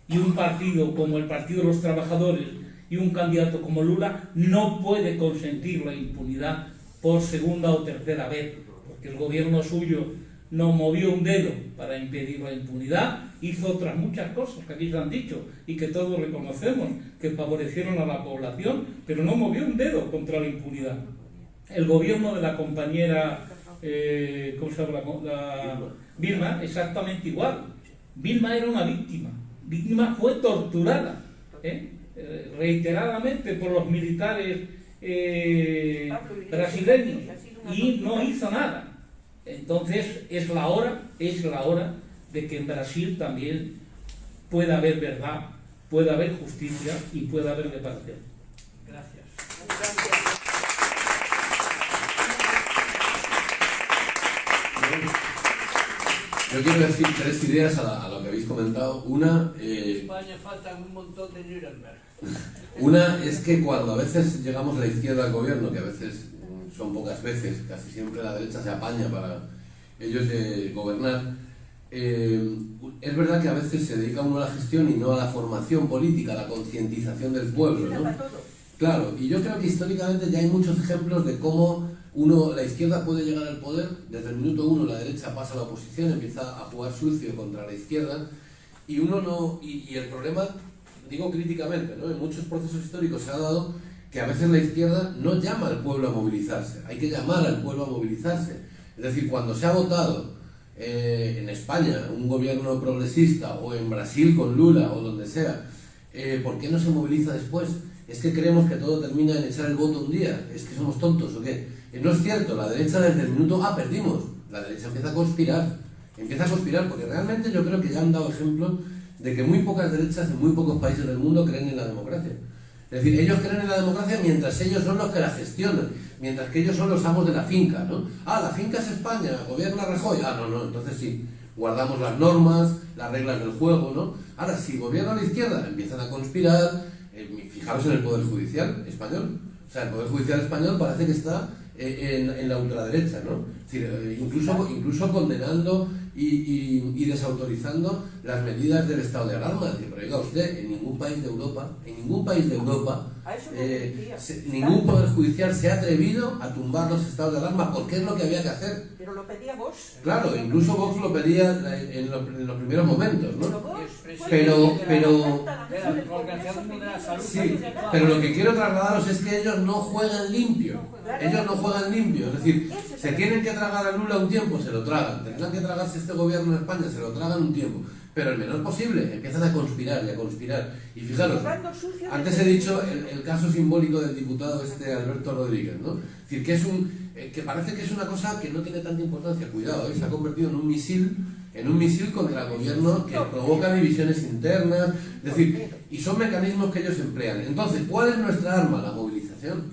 Y un partido como el Partido de los Trabajadores y un candidato como Lula no puede consentir la impunidad por segunda o tercera vez, porque el gobierno suyo no movió un dedo para impedir la impunidad, hizo otras muchas cosas que aquí se han dicho y que todos reconocemos, que favorecieron a la población, pero no movió un dedo contra la impunidad. El gobierno de la compañera, ¿cómo se llama? Vilma, exactamente igual. Vilma era una víctima. Víctima fue torturada reiteradamente por los militares brasileños y no hizo nada. Entonces es la hora de que en Brasil también pueda haber verdad, pueda haber justicia y pueda haber reparación. Gracias. Yo quiero decir tres ideas a lo que habéis comentado. Una, en España faltan un montón de Nuremberg. Una es que cuando a veces llegamos a la izquierda al gobierno, que a veces son pocas veces, casi siempre la derecha se apaña para ellos gobernar, es verdad que a veces se dedica uno a la gestión y no a la formación política, a la concientización del pueblo, ¿no? Claro, y yo creo que históricamente ya hay muchos ejemplos de cómo la izquierda puede llegar al poder, desde el minuto uno la derecha pasa a la oposición, empieza a jugar sucio contra la izquierda, y el problema, digo críticamente, ¿no? En muchos procesos históricos se ha dado que a veces la izquierda no llama al pueblo a movilizarse, hay que llamar al pueblo a movilizarse. Es decir, cuando se ha votado en España un gobierno progresista, o en Brasil con Lula, o donde sea, ¿por qué no se moviliza después? ¿Es que creemos que todo termina en echar el voto un día? ¿Es que somos tontos o qué? No es cierto, la derecha desde el minuto perdimos, la derecha empieza a conspirar porque realmente yo creo que ya han dado ejemplos de que muy pocas derechas en muy pocos países del mundo creen en la democracia. Es decir, ellos creen en la democracia mientras ellos son los que la gestionan, mientras que ellos son los amos de la finca, ¿no? La finca es España, gobierna Rajoy, no, entonces sí, guardamos las normas, las reglas del juego, ¿no? Ahora, si gobierna la izquierda, empiezan a conspirar, fijaros en el Poder Judicial español, o sea, el Poder Judicial español parece que está en la ultraderecha, ¿no? Es decir, incluso condenando y desautorizando las medidas del estado de alarma. Es decir, pero oiga usted, en ningún país de Europa, ningún poder judicial se ha atrevido a tumbar los estados de alarma, porque es lo que había que hacer. Pero lo pedía Vox. Claro, incluso Vox lo pedía en los primeros momentos, ¿no? Sí, pero lo que quiero trasladaros es que ellos no juegan limpio. Es decir, se tienen que tragar a Lula un tiempo, se lo tragan. Tendrán que tragarse este gobierno en España, se lo tragan un tiempo. Pero el menor posible, empiezan a conspirar. Y fijaros, antes he dicho el caso simbólico del diputado Alberto Rodríguez, ¿no? Es decir, que parece que es una cosa que no tiene tanta importancia. Cuidado, se ha convertido en un misil contra el gobierno, que provoca divisiones internas. Es decir, Y son mecanismos que ellos emplean. Entonces, ¿cuál es nuestra arma? La movilización.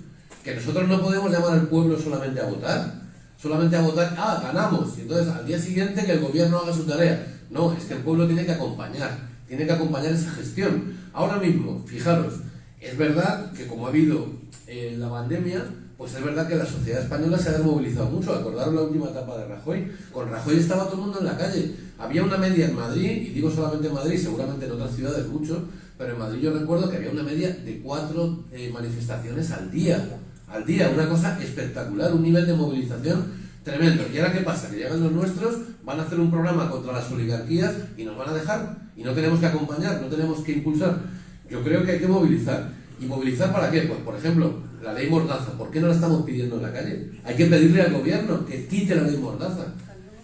Que nosotros no podemos llamar al pueblo solamente a votar. Solamente a votar, ganamos. Y entonces al día siguiente que el gobierno haga su tarea. No, es que el pueblo tiene que acompañar esa gestión. Ahora mismo, fijaros, es verdad que como ha habido la pandemia, pues es verdad que la sociedad española se ha desmovilizado mucho. Acordaros la última etapa de Rajoy. Con Rajoy estaba todo el mundo en la calle. Había una media en Madrid, y digo solamente en Madrid, seguramente en otras ciudades mucho, pero en Madrid yo recuerdo que había una media de 4 manifestaciones al día, una cosa espectacular, un nivel de movilización tremendo. ¿Y ahora qué pasa? Que llegan los nuestros, van a hacer un programa contra las oligarquías y nos van a dejar, y no tenemos que acompañar, no tenemos que impulsar. Yo creo que hay que movilizar. ¿Y movilizar para qué? Pues por ejemplo, la ley Mordaza, ¿por qué no la estamos pidiendo en la calle? Hay que pedirle al gobierno que quite la ley Mordaza.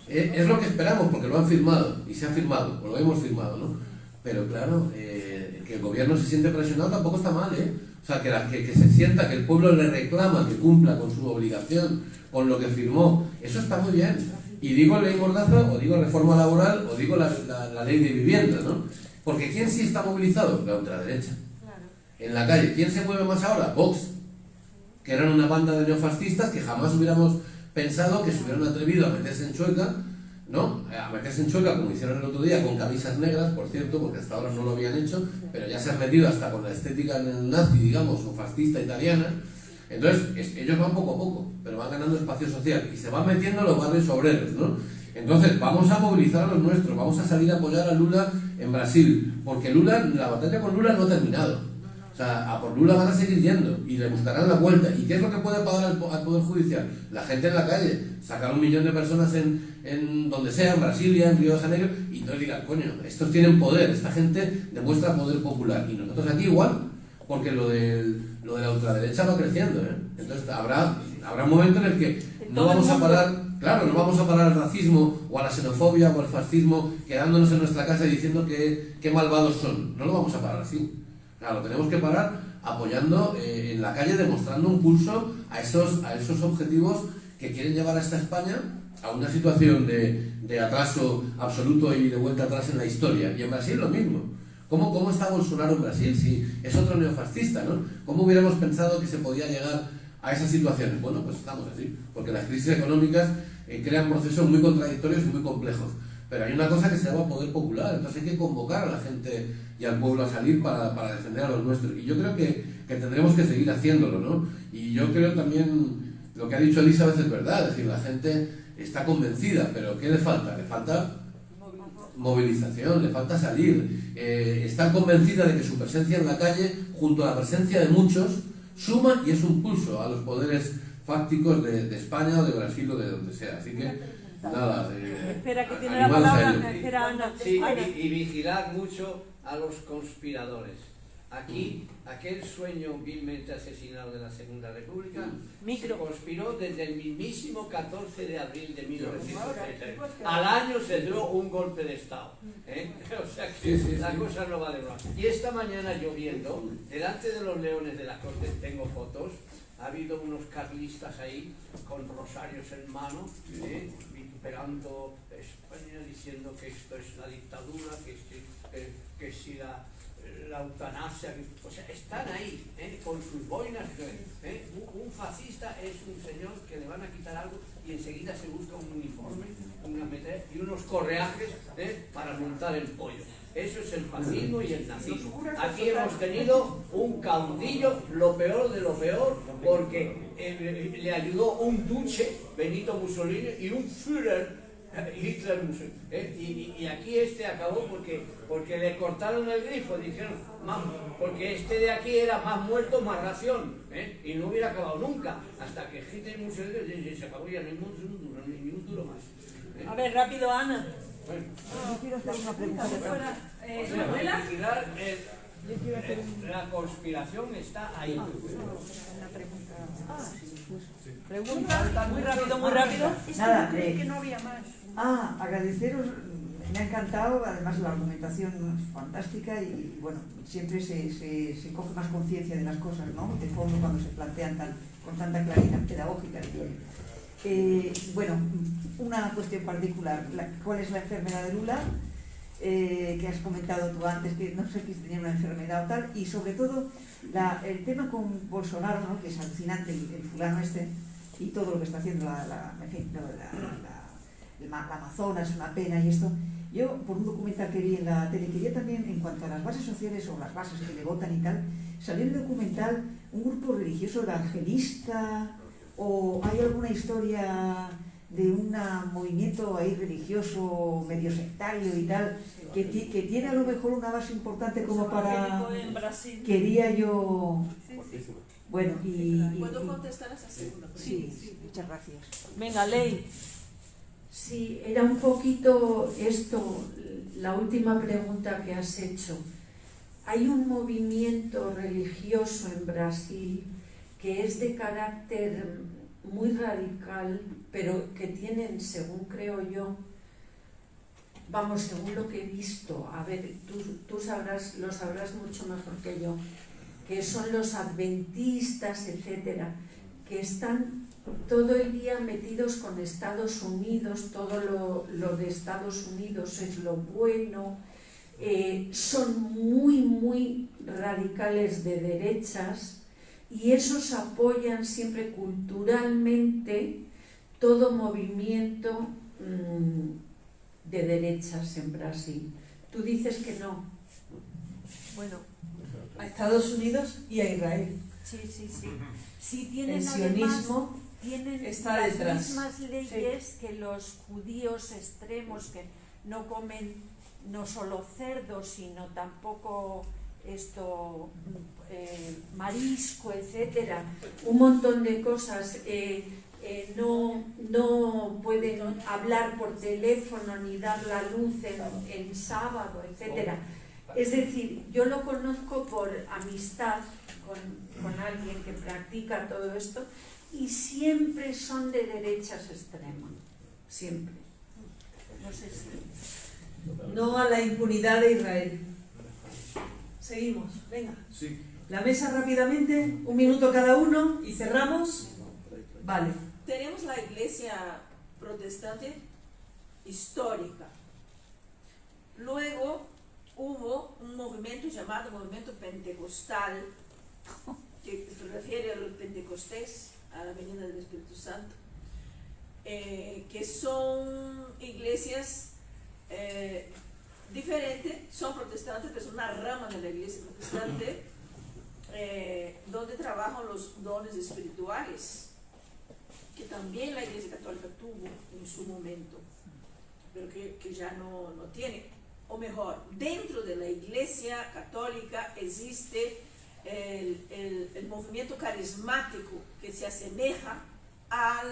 Es lo que esperamos, porque lo han firmado, y se ha firmado, o lo hemos firmado, ¿no? Pero claro, que el gobierno se siente presionado tampoco está mal, ¿eh? O sea, que se sienta, que el pueblo le reclama que cumpla con su obligación, con lo que firmó, eso está muy bien. Y digo ley Mordaza, o digo reforma laboral, o digo la ley de vivienda, ¿no? Porque ¿quién sí está movilizado? La ultraderecha. En la calle, ¿quién se mueve más ahora? Vox, que eran una banda de neofascistas que jamás hubiéramos pensado que se hubieran atrevido a meterse en Chueca, ¿no? A meterse en Chueca, como hicieron el otro día, con camisas negras, por cierto, porque hasta ahora no lo habían hecho, pero ya se han metido hasta con la estética nazi, digamos, o fascista italiana. Entonces, ellos van poco a poco, pero van ganando espacio social y se van metiendo en los barrios obreros, ¿no? Entonces, vamos a movilizar a los nuestros, vamos a salir a apoyar a Lula en Brasil, porque la batalla con Lula no ha terminado. O sea, a por Lula van a seguir yendo y le buscarán la vuelta. ¿Y qué es lo que puede pagar al Poder Judicial? La gente en la calle. Sacar 1 millón de personas en donde sea, en Brasilia, en Río de Janeiro, y no digan, coño, estos tienen poder, esta gente demuestra poder popular. Y nosotros aquí igual, porque lo de la ultraderecha va creciendo, ¿eh? Entonces habrá un momento en el que no vamos a parar, claro, no vamos a parar al racismo o a la xenofobia o al fascismo quedándonos en nuestra casa y diciendo que malvados son. No lo vamos a parar así. Claro, tenemos que parar apoyando en la calle, demostrando un pulso a esos objetivos que quieren llevar a esta España a una situación de atraso absoluto y de vuelta atrás en la historia. Y en Brasil lo mismo. ¿Cómo está Bolsonaro en Brasil? Si es otro neofascista, ¿no? ¿Cómo hubiéramos pensado que se podía llegar a esas situaciones? Bueno, pues estamos así, porque las crisis económicas crean procesos muy contradictorios y muy complejos. Pero hay una cosa que se llama poder popular, entonces hay que convocar a la gente y al pueblo a salir para defender a los nuestros. Y yo creo que tendremos que seguir haciéndolo, ¿no? Y yo creo también, lo que ha dicho Elizabeth es verdad, es decir, la gente está convencida, pero ¿qué le falta? Le falta movilización, le falta salir. Está convencida de que su presencia en la calle, junto a la presencia de muchos, suma y es un pulso a los poderes fácticos de España o de Brasil o de donde sea. Así que nada, espera, que tiene la palabra. Espera, Ana. Sí, y vigilar mucho a los conspiradores. Aquí, aquel sueño vilmente asesinado de la Segunda República se conspiró desde el mismísimo 14 de abril de 1933. Al año se dio un golpe de Estado. O sea que la cosa no va de broma. Y esta mañana lloviendo, delante de los leones de la Corte, tengo fotos, ha habido unos carlistas ahí con rosarios en mano, vituperando España, diciendo que esto es la dictadura, que si la eutanasia, o sea, están ahí, con sus boinas. Un fascista es un señor que le van a quitar algo y enseguida se busca un uniforme, y unos correajes para montar el pollo. Eso es el fascismo y el nazismo. Aquí hemos tenido un caudillo, lo peor de lo peor, porque le ayudó un duce, Benito Mussolini, y un Führer, Hitler Mussolini. Y aquí acabó porque le cortaron el grifo, dijeron, porque este de aquí era más muerto, más ración, y no hubiera acabado nunca, hasta que Hitler y Mussolini se acabó ya ni un duro más. A ver, rápido, Ana. Bueno. Yo quiero hacer una pregunta. La conspiración está ahí. Una pregunta. Muy rápido, muy rápido. Nada, que no había más. Agradeceros, me ha encantado, además la argumentación es fantástica y bueno, siempre se coge más conciencia de las cosas, ¿no? De fondo cuando se plantean con tanta claridad pedagógica. Bueno, una cuestión particular, ¿cuál es la enfermedad de Lula? que has comentado tú antes, que no sé si tenía una enfermedad o tal, y sobre todo el tema con Bolsonaro, ¿no? Que es alucinante, el fulano este, y todo lo que está haciendo el Amazonas, una pena y esto. Yo, por un documental que vi en la tele, quería también, en cuanto a las bases sociales o las bases que le votan y tal, salió en el documental un grupo religioso evangelista, o hay alguna historia de un movimiento ahí religioso medio sectario y tal, que tiene a lo mejor una base importante como para... En Brasil. Quería yo... Bueno, ¿Puedo contestar a esa segunda pregunta? Sí, muchas gracias. Venga, Ley. Sí, era un poquito esto, la última pregunta que has hecho. Hay un movimiento religioso en Brasil que es de carácter muy radical, pero que tienen, según creo yo, vamos, según lo que he visto, a ver, tú sabrás, lo sabrás mucho mejor que yo, que son los adventistas, etcétera, que están todo el día metidos con Estados Unidos, todo lo de Estados Unidos es lo bueno, son muy radicales de derechas, y esos apoyan siempre culturalmente todo movimiento de derechas en Brasil. Tú dices que no. Bueno, a Estados Unidos y a Israel. Sí. Sí, tienen El sionismo además, tienen está las detrás. mismas leyes que los judíos extremos, que no comen no solo cerdo, sino tampoco marisco, etcétera, un montón de cosas. No pueden hablar por teléfono ni dar la luz en sábado, etcétera. Es decir, yo lo conozco por amistad con alguien que practica todo esto, y siempre son de derechas extremas, siempre. No sé si... No a la impunidad de Israel. Seguimos, venga. Sí. La mesa rápidamente, 1 minuto cada uno y cerramos. Vale. Tenemos la iglesia protestante histórica. Luego hubo un movimiento llamado movimiento pentecostal, que se refiere al Pentecostés, a la venida del Espíritu Santo, que son iglesias diferentes, son protestantes, pero son una rama de la iglesia protestante, donde trabajan los dones espirituales, que también la iglesia católica tuvo en su momento, pero que ya no tiene. O mejor, dentro de la iglesia católica existe el movimiento carismático que se asemeja a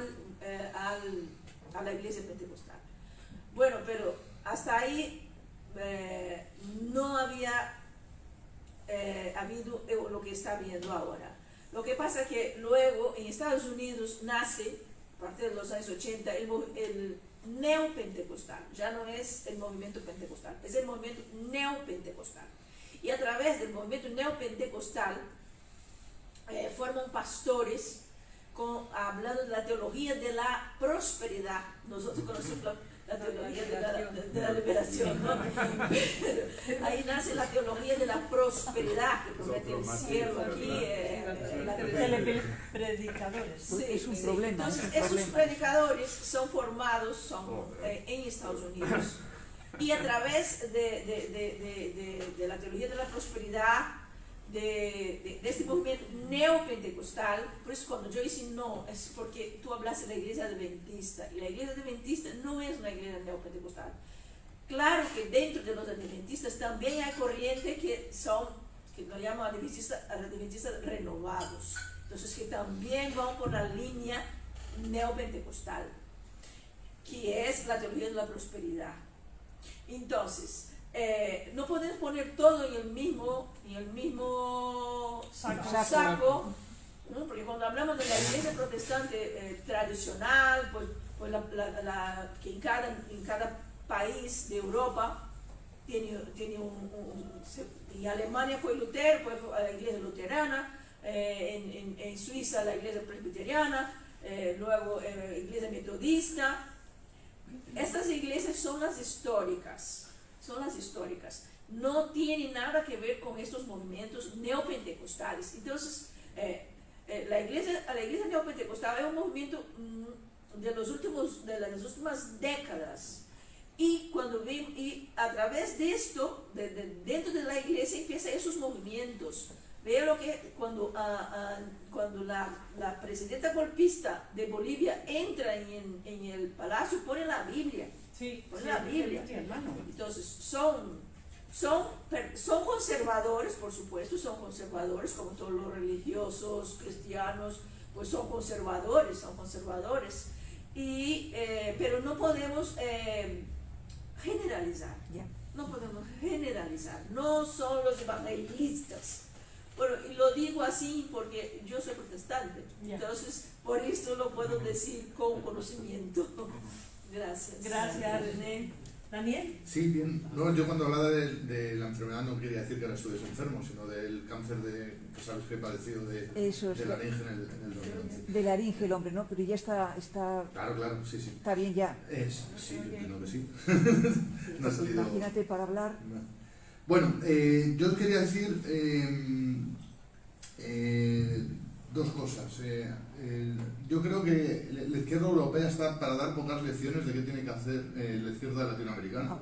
la iglesia pentecostal. Bueno, pero hasta ahí no había habido lo que está viendo ahora. Lo que pasa es que luego en Estados Unidos nace, a partir de los años 80, el neopentecostal. Ya no es el movimiento pentecostal, es el movimiento neopentecostal. Y a través del movimiento neopentecostal forman pastores hablando de la teología de la prosperidad. Nosotros conocemos la teología de la liberación, ¿no? Ahí nace la teología de la prosperidad, que promete el cielo aquí. Predicadores. Sí, es un problema. Entonces, esos predicadores son formados en Estados Unidos. Y a través de la teología de la prosperidad, de este movimiento neopentecostal, por eso cuando yo hice no, es porque tú hablaste de la iglesia adventista, y la iglesia adventista no es una iglesia neopentecostal. Claro que dentro de los adventistas también hay corrientes que nos llaman adventistas renovados, entonces que también van por la línea neopentecostal, que es la teología de la prosperidad. Entonces, no podemos poner todo en el mismo saco, ¿no? Porque cuando hablamos de la iglesia protestante tradicional, pues que en cada país de Europa tiene en Alemania fue Lutero, pues la iglesia luterana, en Suiza la iglesia presbiteriana, luego iglesia metodista. Estas iglesias son las históricas, son las históricas. No tienen nada que ver con estos movimientos neopentecostales. Entonces, la iglesia neopentecostal es un movimiento de las últimas décadas. Y a través de esto, dentro de la iglesia, empiezan esos movimientos. Veo lo que cuando la presidenta golpista de Bolivia entra en el palacio, pone la Biblia. Pone la Biblia. Entonces, son conservadores, por supuesto, son conservadores, como todos los religiosos, cristianos, pues son conservadores. Pero no podemos generalizar. No podemos generalizar. No son los evangelistas. Bueno, y lo digo así porque yo soy protestante, entonces por esto lo puedo decir con conocimiento. Gracias. Gracias, René. ¿Daniel? Sí, bien. No, yo cuando hablaba de la enfermedad no quería decir que ahora estuviese enfermo, sino del cáncer que sabes que he padecido de laringe en el 2011. De laringe el hombre, ¿no? Pero ya está... Claro, sí. Está bien ya. Sí, yo entiendo que sí. No ha salido... Imagínate para hablar... No. Bueno, yo quería decir dos cosas. Yo creo que la izquierda europea está para dar pocas lecciones de qué tiene que hacer la izquierda latinoamericana.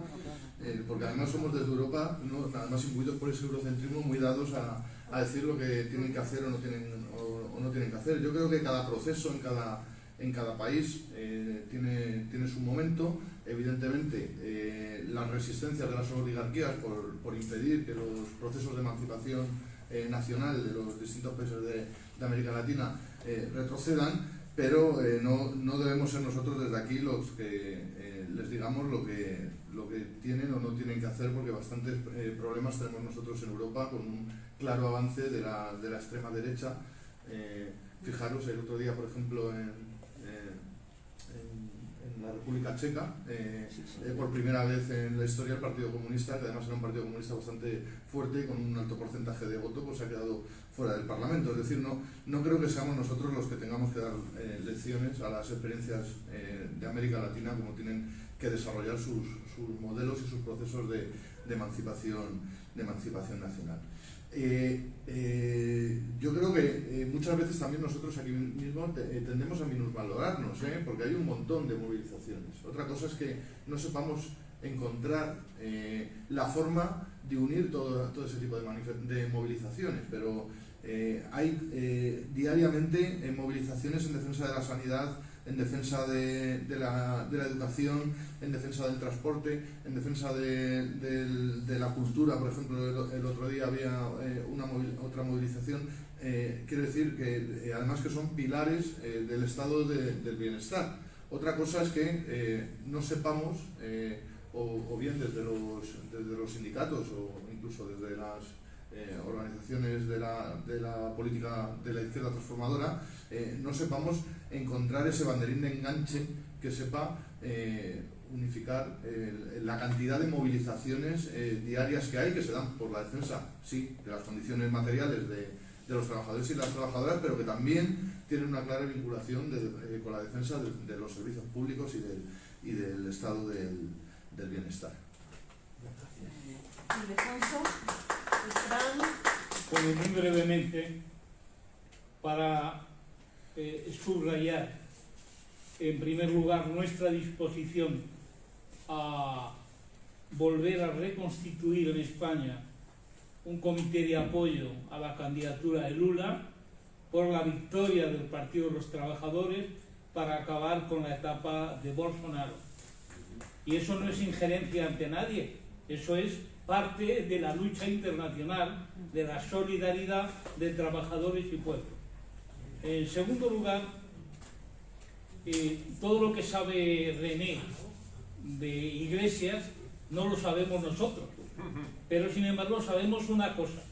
Porque además somos desde Europa, además imbuidos por ese eurocentrismo, muy dados a decir lo que tienen que hacer o no tienen que hacer. Yo creo que cada proceso en cada país tiene su momento. Evidentemente, las resistencias de las oligarquías por impedir que los procesos de emancipación nacional de los distintos países de América Latina retrocedan, pero no debemos ser nosotros desde aquí los que les digamos lo que tienen o no tienen que hacer, porque bastantes problemas tenemos nosotros en Europa con un claro avance de la extrema derecha. Fijaros, el otro día, por ejemplo, en la República Checa, por primera vez en la historia, el Partido Comunista, que además era un partido comunista bastante fuerte y con un alto porcentaje de voto, pues se ha quedado fuera del Parlamento. Es decir, no creo que seamos nosotros los que tengamos que dar lecciones a las experiencias de América Latina, como tienen que desarrollar sus modelos y sus procesos de emancipación nacional. Yo creo que muchas veces también nosotros aquí mismo tendemos a minusvalorarnos, porque hay un montón de movilizaciones. Otra cosa es que no sepamos encontrar la forma de unir todo ese tipo de movilizaciones, pero hay diariamente movilizaciones en defensa de la sanidad, en defensa de la educación, en defensa del transporte, en defensa de la cultura. Por ejemplo, el otro día había otra movilización. Quiero decir que además que son pilares del estado del bienestar. Otra cosa es que no sepamos, o bien desde los sindicatos o incluso desde las organizaciones de la política de la izquierda transformadora, no sepamos encontrar ese banderín de enganche que sepa unificar la cantidad de movilizaciones diarias que hay, que se dan por la defensa, sí, de las condiciones materiales de los trabajadores y las trabajadoras, pero que también tienen una clara vinculación con la defensa de los servicios públicos y del estado del bienestar. Bueno, muy brevemente, para subrayar, en primer lugar, nuestra disposición a volver a reconstituir en España un comité de apoyo a la candidatura de Lula por la victoria del Partido de los Trabajadores para acabar con la etapa de Bolsonaro. Y eso no es injerencia ante nadie, eso es parte de la lucha internacional, de la solidaridad de trabajadores y pueblos. En segundo lugar, todo lo que sabe René de Iglesias no lo sabemos nosotros, pero sin embargo sabemos una cosa: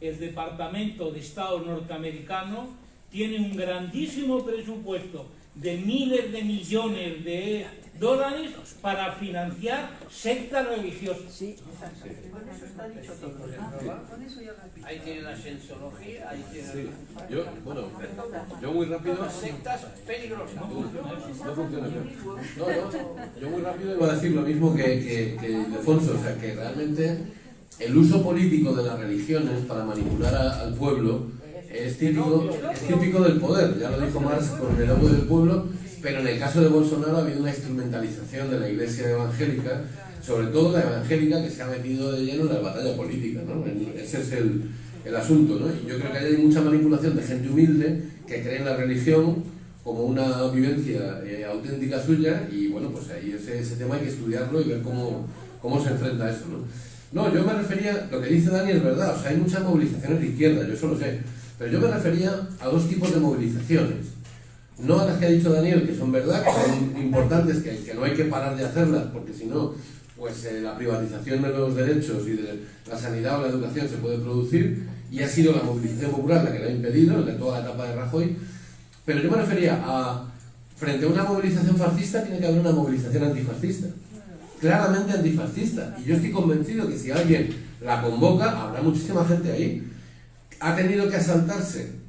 el Departamento de Estado norteamericano tiene un grandísimo presupuesto de miles de millones de dólares para financiar sectas religiosas. Sí, exactamente. Con eso está dicho todo. Con eso ya repito. Ahí tiene la cienciología, ahí tiene Sí. Yo muy rápido. las sectas peligrosas. No funciona bien. Yo muy rápido iba a decir lo mismo que Ildefonso, o sea, que realmente el uso político de las religiones para manipular al pueblo es típico del poder. Ya lo dijo Marx con el odio del pueblo, pero en el caso de Bolsonaro ha habido una instrumentalización de la iglesia evangélica, sobre todo la evangélica, que se ha metido de lleno en la batalla política, ¿no? Ese es el asunto, ¿no? Y yo creo que hay mucha manipulación de gente humilde que cree en la religión como una vivencia auténtica suya, y bueno, pues ahí ese tema hay que estudiarlo y ver cómo se enfrenta a eso, ¿no? No, yo me refería, lo que dice Dani es verdad, o sea, hay muchas movilizaciones de izquierda, yo eso lo sé, pero yo me refería a dos tipos de movilizaciones. No a las que ha dicho Daniel, que son verdad, que son importantes, que no hay que parar de hacerlas, porque si no, pues la privatización de los derechos y de la sanidad o la educación se puede producir, y ha sido la movilización popular la que lo ha impedido, de toda la etapa de Rajoy. Pero yo me refería a, frente a una movilización fascista, tiene que haber una movilización antifascista, claramente antifascista, y yo estoy convencido que si alguien la convoca, habrá muchísima gente ahí. Ha tenido que asaltarse.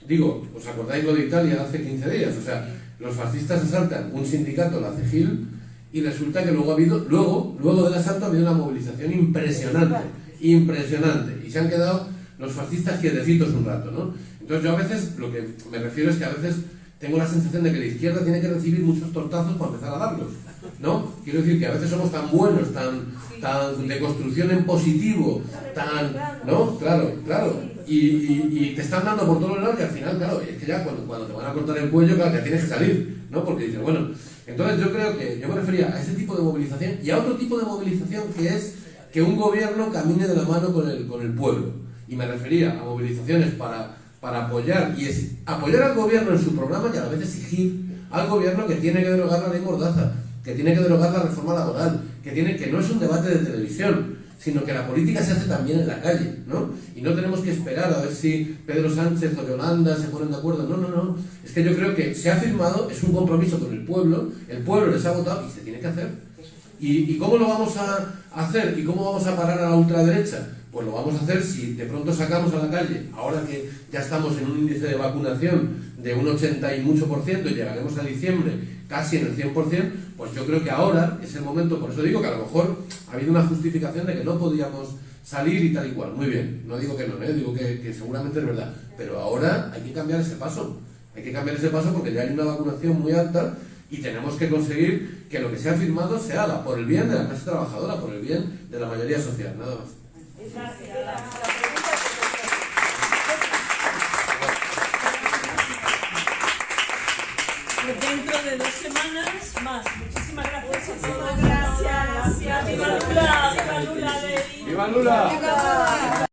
Digo, ¿os acordáis lo de Italia hace 15 días? O sea, los fascistas asaltan un sindicato, la CEGIL, y resulta que luego del asalto ha habido una movilización impresionante, y se han quedado los fascistas quietecitos un rato, ¿no? Entonces yo a veces, lo que me refiero es que a veces tengo la sensación de que la izquierda tiene que recibir muchos tortazos para empezar a darlos, ¿no? Quiero decir que a veces somos tan buenos, tan de construcción en positivo, ¿no? Claro. Y te están dando por todos lados, que al final, claro, es que ya cuando te van a cortar el cuello, claro, ya tienes que salir, ¿no? Porque dices, bueno, entonces yo creo que yo me refería a ese tipo de movilización y a otro tipo de movilización, que es que un gobierno camine de la mano con el pueblo. Y me refería a movilizaciones para apoyar al gobierno en su programa, y a la vez exigir al gobierno que tiene que derogar la ley Mordaza, que tiene que derogar la reforma laboral, que no es un debate de televisión, sino que la política se hace también en la calle, ¿no? Y no tenemos que esperar a ver si Pedro Sánchez o Yolanda se ponen de acuerdo. No. Es que yo creo que se ha firmado, es un compromiso con el pueblo les ha votado y se tiene que hacer. ¿Y cómo lo vamos a hacer? ¿Y cómo vamos a parar a la ultraderecha? Pues lo vamos a hacer si de pronto sacamos a la calle, ahora que ya estamos en un índice de vacunación de un 80 y mucho % y llegaremos a diciembre casi en el 100%, pues yo creo que ahora es el momento. Por eso digo que a lo mejor ha habido una justificación de que no podíamos salir y tal y cual. Muy bien, no digo que no, digo que seguramente es verdad, pero ahora hay que cambiar ese paso. Hay que cambiar ese paso porque ya hay una vacunación muy alta y tenemos que conseguir que lo que se ha firmado se haga por el bien de la clase trabajadora, por el bien de la mayoría social, nada más. Dentro de 2 semanas más. Muchísimas gracias a todos. Gracias. ¡Viva Lula! ¡Viva Lula! ¡Viva Lula!